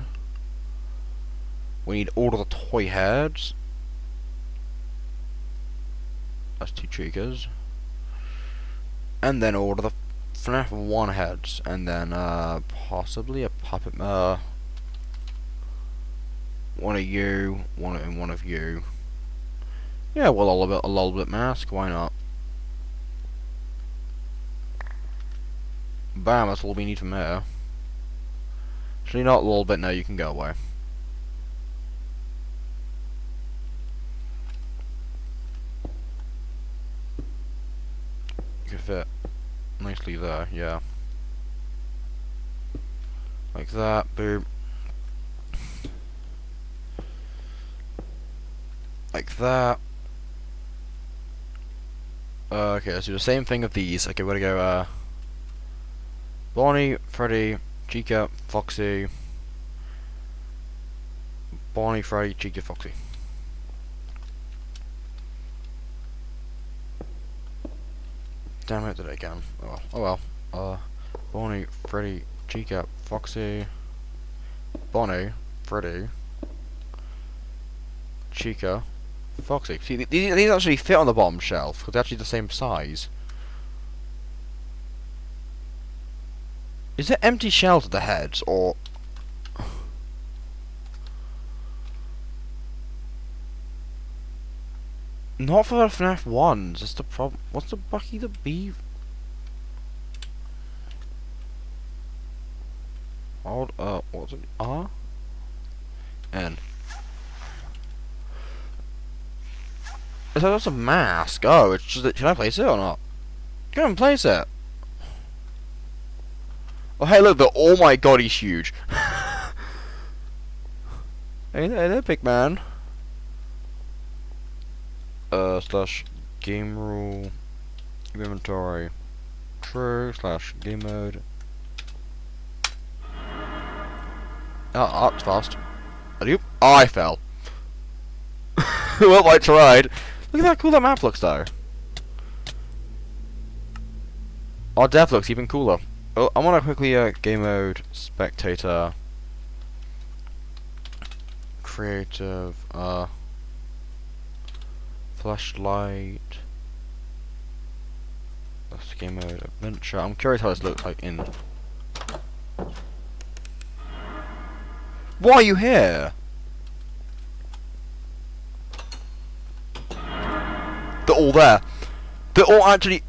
A: We need all of the toy heads. That's 2 Chicas. And then all of the FNAF 1 heads. And then, possibly a puppet, one of you, one of you. Yeah, well, a little bit mask, why not? Bam, that's all we need from there. Actually, not a little bit, no, you can go away. You can fit nicely there, yeah. Like that, boom. Like that. Okay, let's do the same thing with these. Okay, we're gonna go, Bonnie, Freddy, Chica, Foxy. Bonnie, Freddy, Chica, Foxy. Damn it, did I again? Oh well. Oh well. Bonnie, Freddy, Chica, Foxy. Bonnie, Freddy, Chica, Foxy. See, these actually fit on the bottom shelf because they're actually the same size. Is there empty shells at the heads, or... Not for the FNAF ones. That's the problem. What's the Bucky the Beaver? Hold what's it? R? N. So that's a mask. Oh, it's just. Can I place it or not? Go and place it. Oh, hey, look. Oh my god, he's huge. Hey there, big man. Slash game rule inventory true slash game mode. Oh, that's fast. Oh, I fell. Well, I tried. Look at how cool that map looks, though. Our dev looks even cooler. Oh, I want to quickly game mode spectator creative flashlight. That's game mode adventure. I'm curious how this looks like in. Why are you here? They're all there. They're all actually.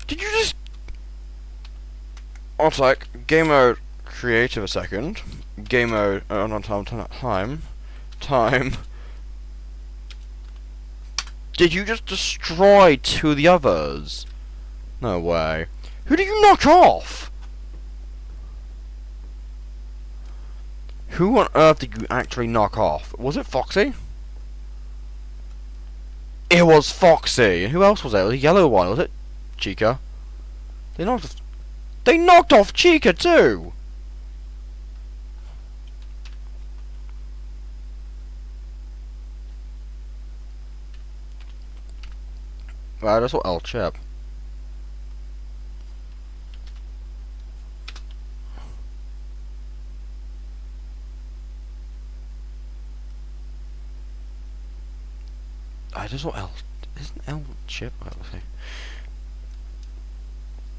A: Did you just? I'll take game mode creative a second. Game mode on time. Did you just destroy two of the others? No way. Who did you knock off? Who on earth did you actually knock off? Was it Foxy? It was Foxy. And who else was there? It was a yellow one. Was it Chica? They knocked off Chica too. Right, that's what L chip. I just what L isn't L chip. I would say.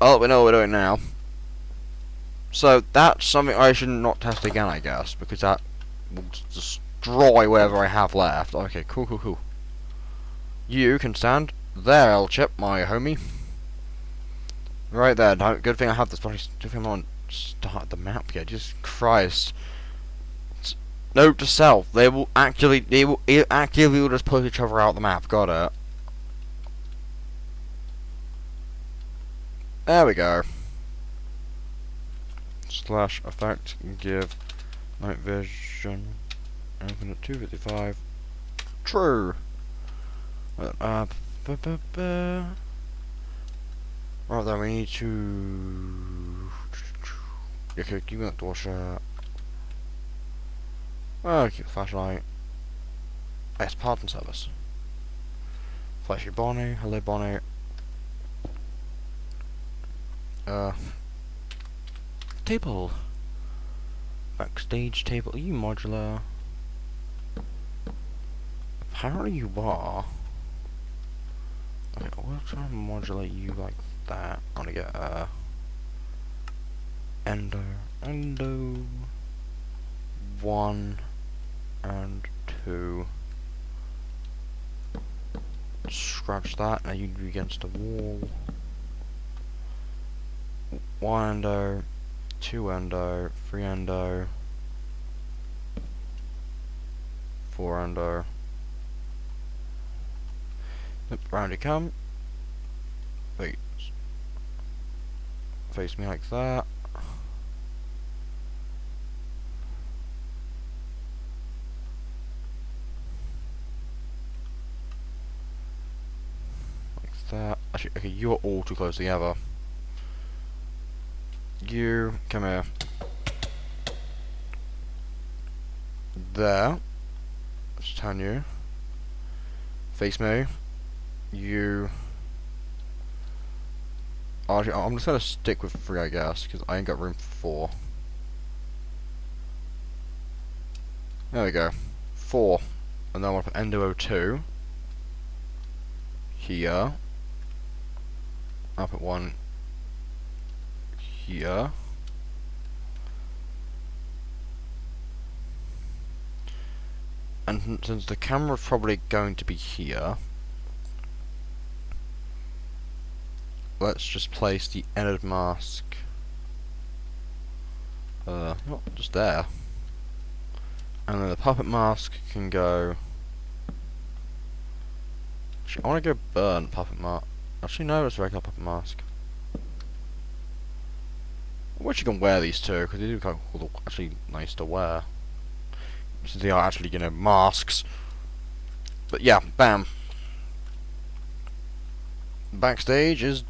A: Oh, we know what we're doing now. So that's something I should not test again, I guess, because that will destroy whatever I have left. Okay, cool. You can stand there, L chip, my homie. Right there. Good thing I have this. Good thing I'm on start the map here. Jesus Christ. Note to self: they will actively just push each other out the map. Got it. There we go. Slash effect give night vision. Open at 255. True. Right then we need to. Okay, give me that door shut. Okay, flashlight. Yes, pardon service. Flashy Bonnie, hello Bonnie. Table. Backstage table. Are you modular? Apparently you are. Okay, we'll try and modulate you like that. I wanna get endo 1 and 2. Scratch that. Now you'd be against the wall. 1 endo, 2 endo, 3 endo, 4 endo. Yep, round you come. Face me like that. That. Actually, okay, you're all too close together. You come here. There. Let's turn you. Face me. You. Actually, I'm just gonna stick with 3, I guess, because I ain't got room for 4. There we go. 4. And then I want to put Endo 2 here. I'll put 1 here. And since the camera's probably going to be here, let's just place the ended mask not just there. And then the puppet mask can go. Actually, I want to go burn puppet mask. Actually, no, it's a regular puppet mask. I wish you can wear these two because they do kind of cool, actually nice to wear. Since they are actually, you know, masks. But yeah, bam. Backstage is,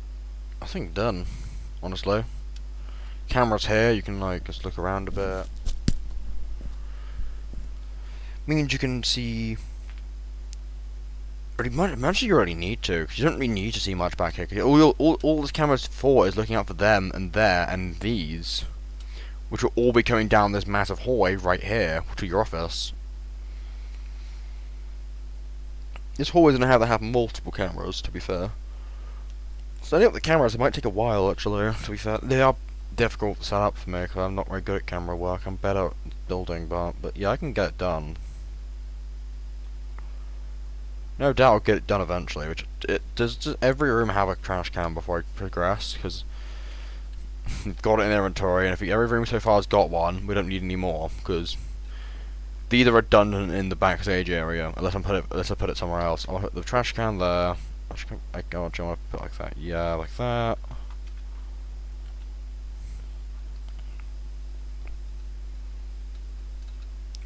A: I think, done. Honestly, camera's here. You can like just look around a bit. Means you can see. Actually, you already need to, because you don't really need to see much back here. 'Cause all this camera's for is looking out for them and there and these, which will all be coming down this massive hallway right here to your office. This hallway's gonna have multiple cameras, to be fair. Setting up the cameras, it might take a while, actually, to be fair. They are difficult to set up for me, because I'm not very good at camera work. I'm better at building, but yeah, I can get it done. No doubt I'll get it done eventually, which does every room have a trash can before I progress, because I've got it in inventory, and if every room so far has got one, we don't need any more, because these are redundant in the backstage area, unless I put it somewhere else. I'll put the trash can there. I want to put it like that. Yeah, like that.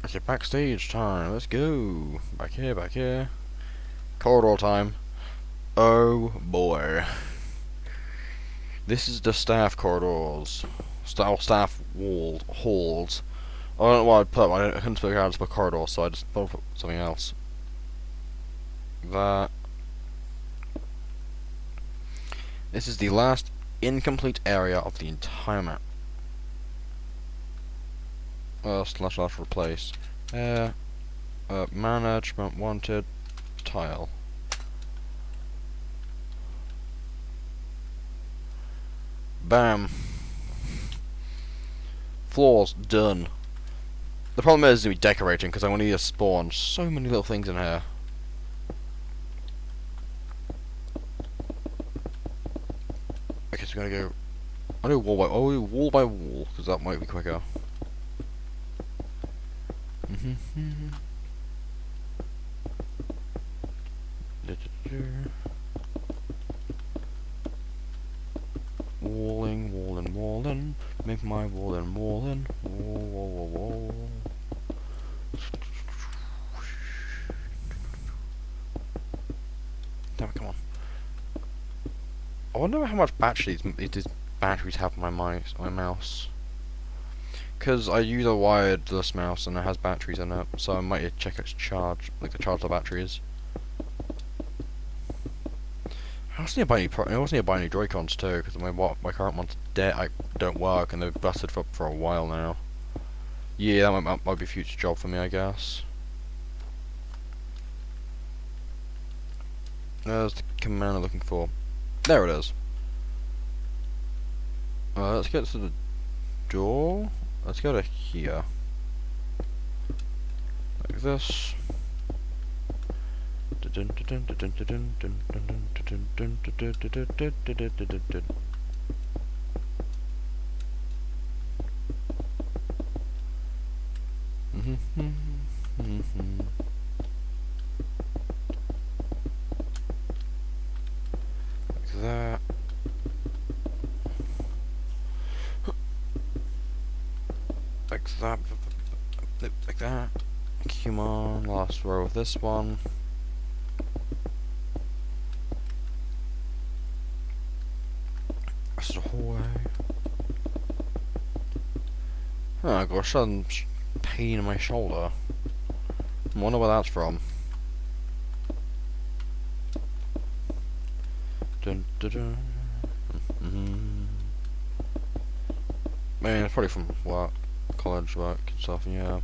A: Okay, backstage time. Let's go. Back here, back here. Corridor time. Oh boy. This is the staff corridors. Staff halls. I don't know what I'd put. I couldn't speak out to corridor, so I just put something else. That. This is the last incomplete area of the entire map. Slash replace. Management wanted tile. Bam. Floors done. The problem is to be decorating because I want to spawn so many little things in here. Okay, so we're gonna go. I'll do wall by wall because that might be quicker. Walling, make my walling. Wall. Damn it, come on. I wonder how much batteries these batteries have on my mouse. Because I use a wireless mouse and it has batteries in it, so I might check its charge, like the charge of the batteries. I also need to buy any Joy-Cons too, because my current ones don't work and they've busted for a while now. Yeah, that might be a future job for me, I guess. There's the command I'm looking for. There it is. Let's get to the door. Let's go to here. Like this. Like that. Like that. Like that. Come on, last row of this one. That's the hallway. Oh, I got a sudden pain in my shoulder. I wonder where that's from. Dun, dun, dun. Man, it's probably from work, college work and stuff. Yeah,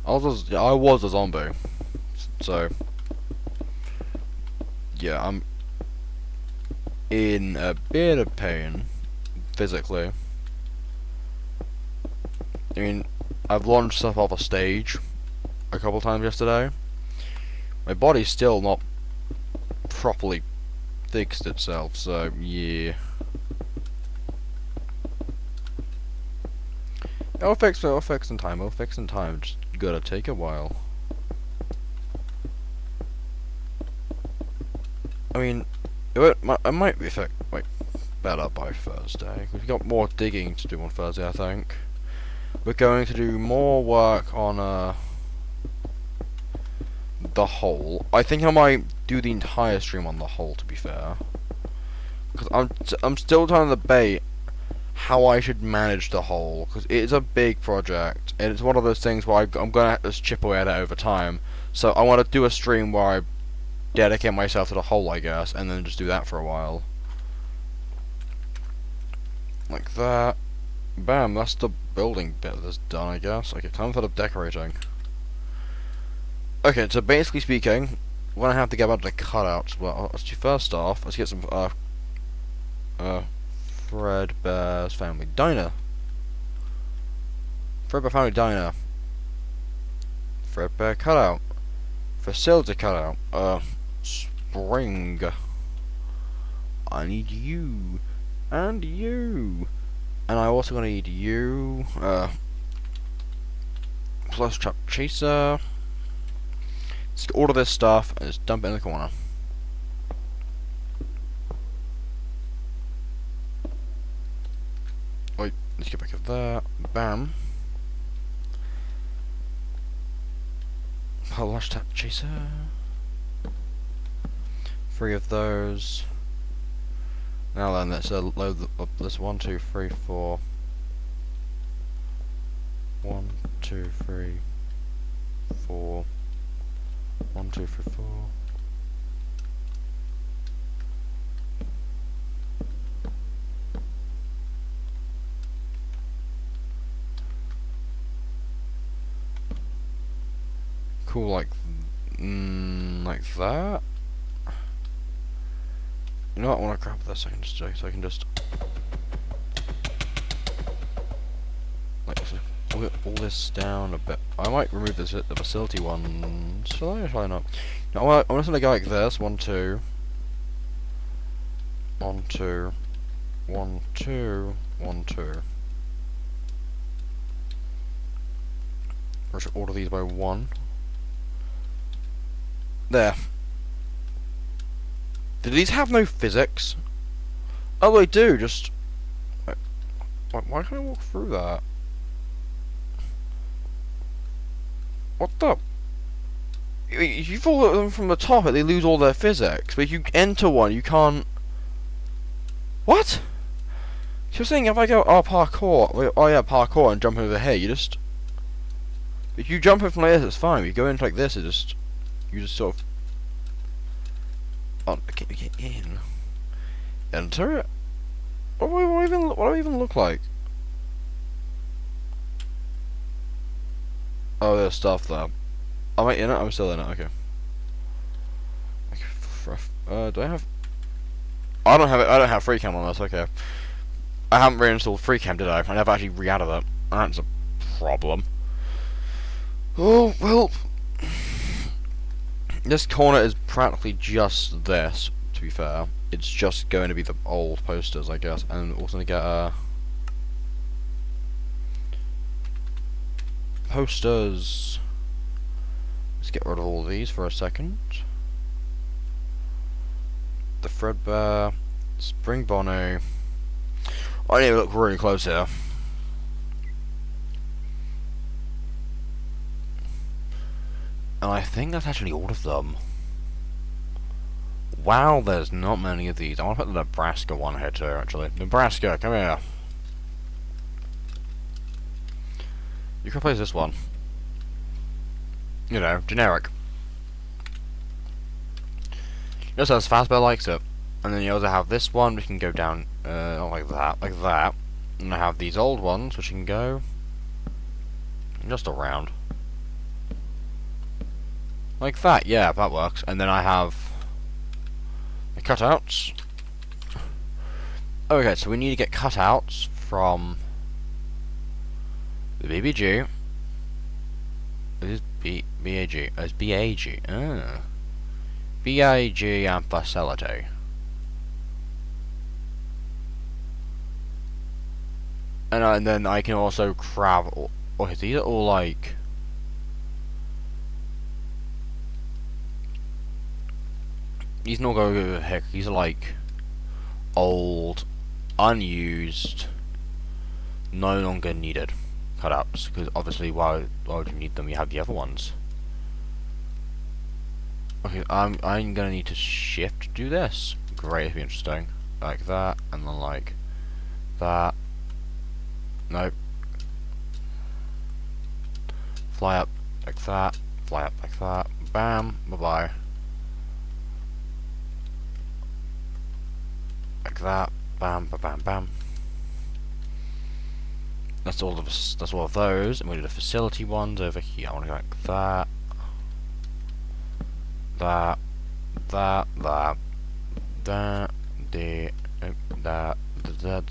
A: I was a zombie, so yeah, I'm in a bit of pain. physically. I mean, I've launched stuff off a stage a couple times yesterday. My body's still not properly fixed itself, so yeah. It'll fix in time, just gotta take a while. I mean, it might be better by Thursday. We've got more digging to do on Thursday, I think. We're going to do more work on the hole. I think I might do the entire stream on the hole, to be fair, because I'm still trying to debate how I should manage the hole, because it is a big project and it's one of those things where I'm gonna have to chip away at it over time. So I want to do a stream where I dedicate myself to the hole, I guess, and then just do that for a while, like that. Bam, that's the building bit that's done, I guess. Okay, time for the decorating. Okay, so basically speaking, we're gonna have to get about the cutouts. Well, first off, let's get some Fredbear's Family Diner. Fredbear Family Diner. Fredbear cutout. Facility cutout. Spring. I need you. And you. And I also gonna need you. Plus Trap Chaser. Let's get all of this stuff and just dump it in the corner. Wait, let's get back up there. Bam. Plus Trap Chaser. 3 of those. Now then, let's load up this 1, 2, 3, 4. 1, 2, 3, 4. 1, 2, 3, 4. Cool, like that. You know what? I want to grab this. I can just like all this down a bit. I might remove this the facility one. Shall I? Or shall I not? No, I'm just gonna go like this. 1, 2. 1, 2. 1, 2. 1, 2. I should order these by 1. There. Do these have no physics? Oh, they do. Just why can't I walk through that? What the? If you fall at them from the top, they lose all their physics. But if you enter one, you can't. What? You're saying if I go parkour, oh yeah, parkour, and jump over here, you just. If you jump in from like this, it's fine. If you go into like this, you just sort of. Oh, get in. Enter it. What do I even look like? Oh, there's stuff there. Am I in it? I'm still in it. Okay. Do I have? I don't have it. I don't have FreeCam on this. Okay. I haven't reinstalled FreeCam, did I? I never actually re-added it. That's a problem. Oh well. This corner is practically just this. To be fair, it's just going to be the old posters, I guess, and also to get posters. Let's get rid of all of these for a second. The Fredbear, Spring Bonnie. I need to look really close here. And I think that's actually all of them. Wow, there's not many of these. I want to put the Nebraska one here too, actually. Nebraska, come here. You can replace this one. You know, generic. Just says Fazbear likes it. And then you also have this one, which can go down, like that. And I have these old ones, which can go just around. Like that, yeah, that works. And then I have the cutouts. Okay, so we need to get cutouts from the BBG. This is BAG. Oh, it's BAG. Ah. BAG and facility. And then I can also travel. Okay, these are all like. These not going to go heck. These are like old, unused, no longer needed cutouts. Because obviously, why would you need them? You have the other ones. Okay, I'm gonna need to shift to do this. Great, it'd be interesting. Like that, and then like that. Nope. Fly up like that. Fly up like that. Bam. Bye bye. Like that. Bam. Bam. Bam. Bam. That's all of us. That's all of those. And we do the facility ones over here. I want to go like that. That. That. That. That. The. That. That.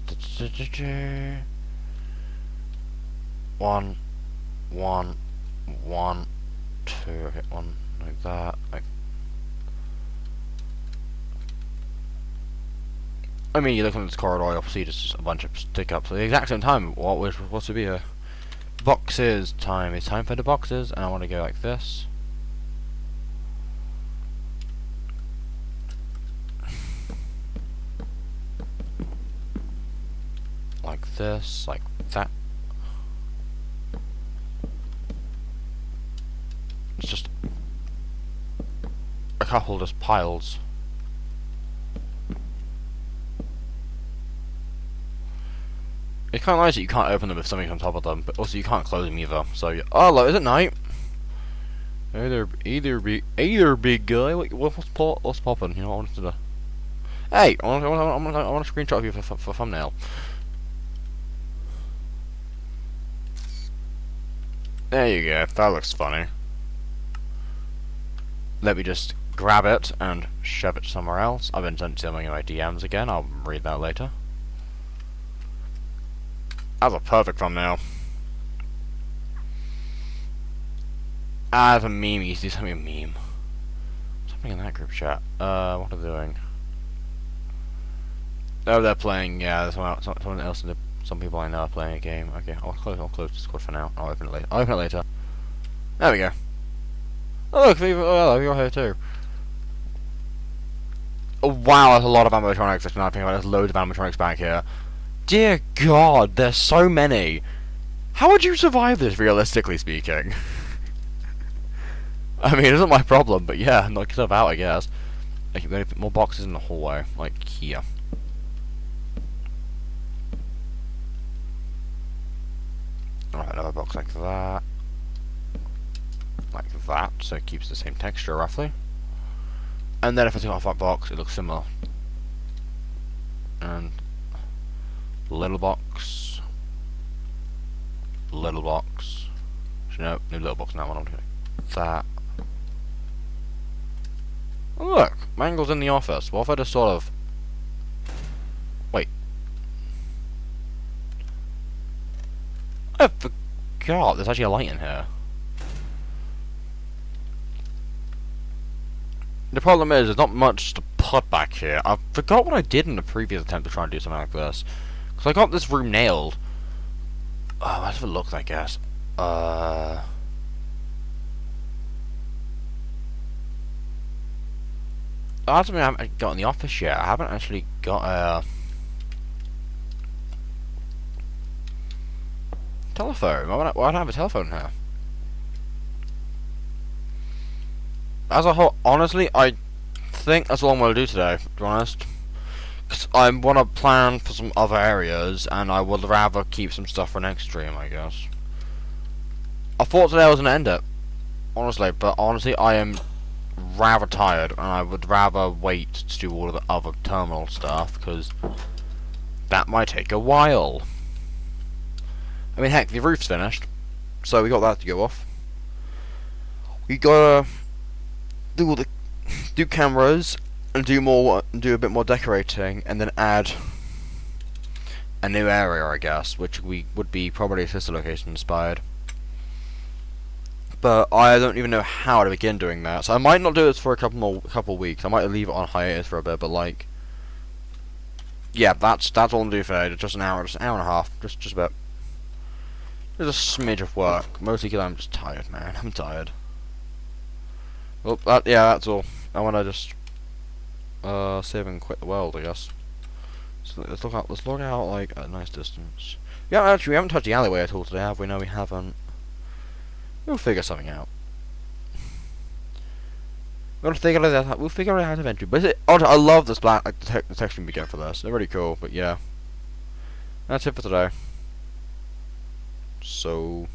A: One. 2. Okay, one like that. Like. I mean, you look at this corridor, you'll see just a bunch of stick-ups at the exact same time. What's to be a boxes time? It's time for the boxes, and I want to go like this. Like this, like that. It's just a couple just piles. It's kind of nice that you can't open them if something's on top of them, but also you can't close them either. So, oh, look, is it night? Either big guy. What's popping? You know what I wanted to do? Hey, I want a screenshot of you for thumbnail. There you go. That looks funny. Let me just grab it and shove it somewhere else. I've been sent something in my DMs again. I'll read that later. That's a perfect thumbnail. As a meme, you see something a meme. Something in that group chat. What are they doing? Oh, they're playing. Yeah, there's someone else. Some people I know are playing a game. Okay, I'll close Discord for now. I'll open it later. There we go. Oh look, you're here too. Oh wow, there's a lot of animatronics. There's loads of animatronics back here. Dear God, there's so many. How would you survive this, realistically speaking? I mean, it isn't my problem, but yeah, knock yourself out, I guess. Okay, we're gonna put more boxes in the hallway, like here. Alright, another box like that. Like that, so it keeps the same texture, roughly. And then if I take off that box, it looks similar. And little box. Little box. No, new little box now, one. I'm doing that. Oh, look, Mangle's in the office. What if I just sort of... Wait. I forgot, there's actually a light in here. The problem is, there's not much to put back here. I forgot what I did in the previous attempt to try and do something like this. Because I got this room nailed. Oh, how does it look, I guess? That's something I haven't got in the office yet. I haven't actually got a telephone. Why don't I have a telephone here? As a whole, honestly, I think that's all I'm going to do today, to be honest. Because I want to plan for some other areas, and I would rather keep some stuff for next stream, I guess. I thought today I was going to end it, honestly, but honestly, I am rather tired, and I would rather wait to do all of the other terminal stuff, because that might take a while. I mean, heck, the roof's finished, so we got that to go off. We gotta do cameras and do a bit more decorating, and then add a new area, I guess, which we would be probably sister location inspired. But I don't even know how to begin doing that, so I might not do this for a couple weeks. I might leave it on hiatus for a bit, but like, yeah, that's all I'm doing for today. Just an hour and a half, just about. There's a smidge of work, mostly because I'm just tired, man. I'm tired. Well, yeah, that's all. I want to just save and quit the world, I guess. So let's look out. Let's look out like at a nice distance. Yeah, actually, we haven't touched the alleyway at all today, have we? No, we haven't. We'll figure something out. We'll figure it out. We'll figure it out eventually. But I love this black, like the texture we get for this. They're really cool. But yeah, that's it for today. So.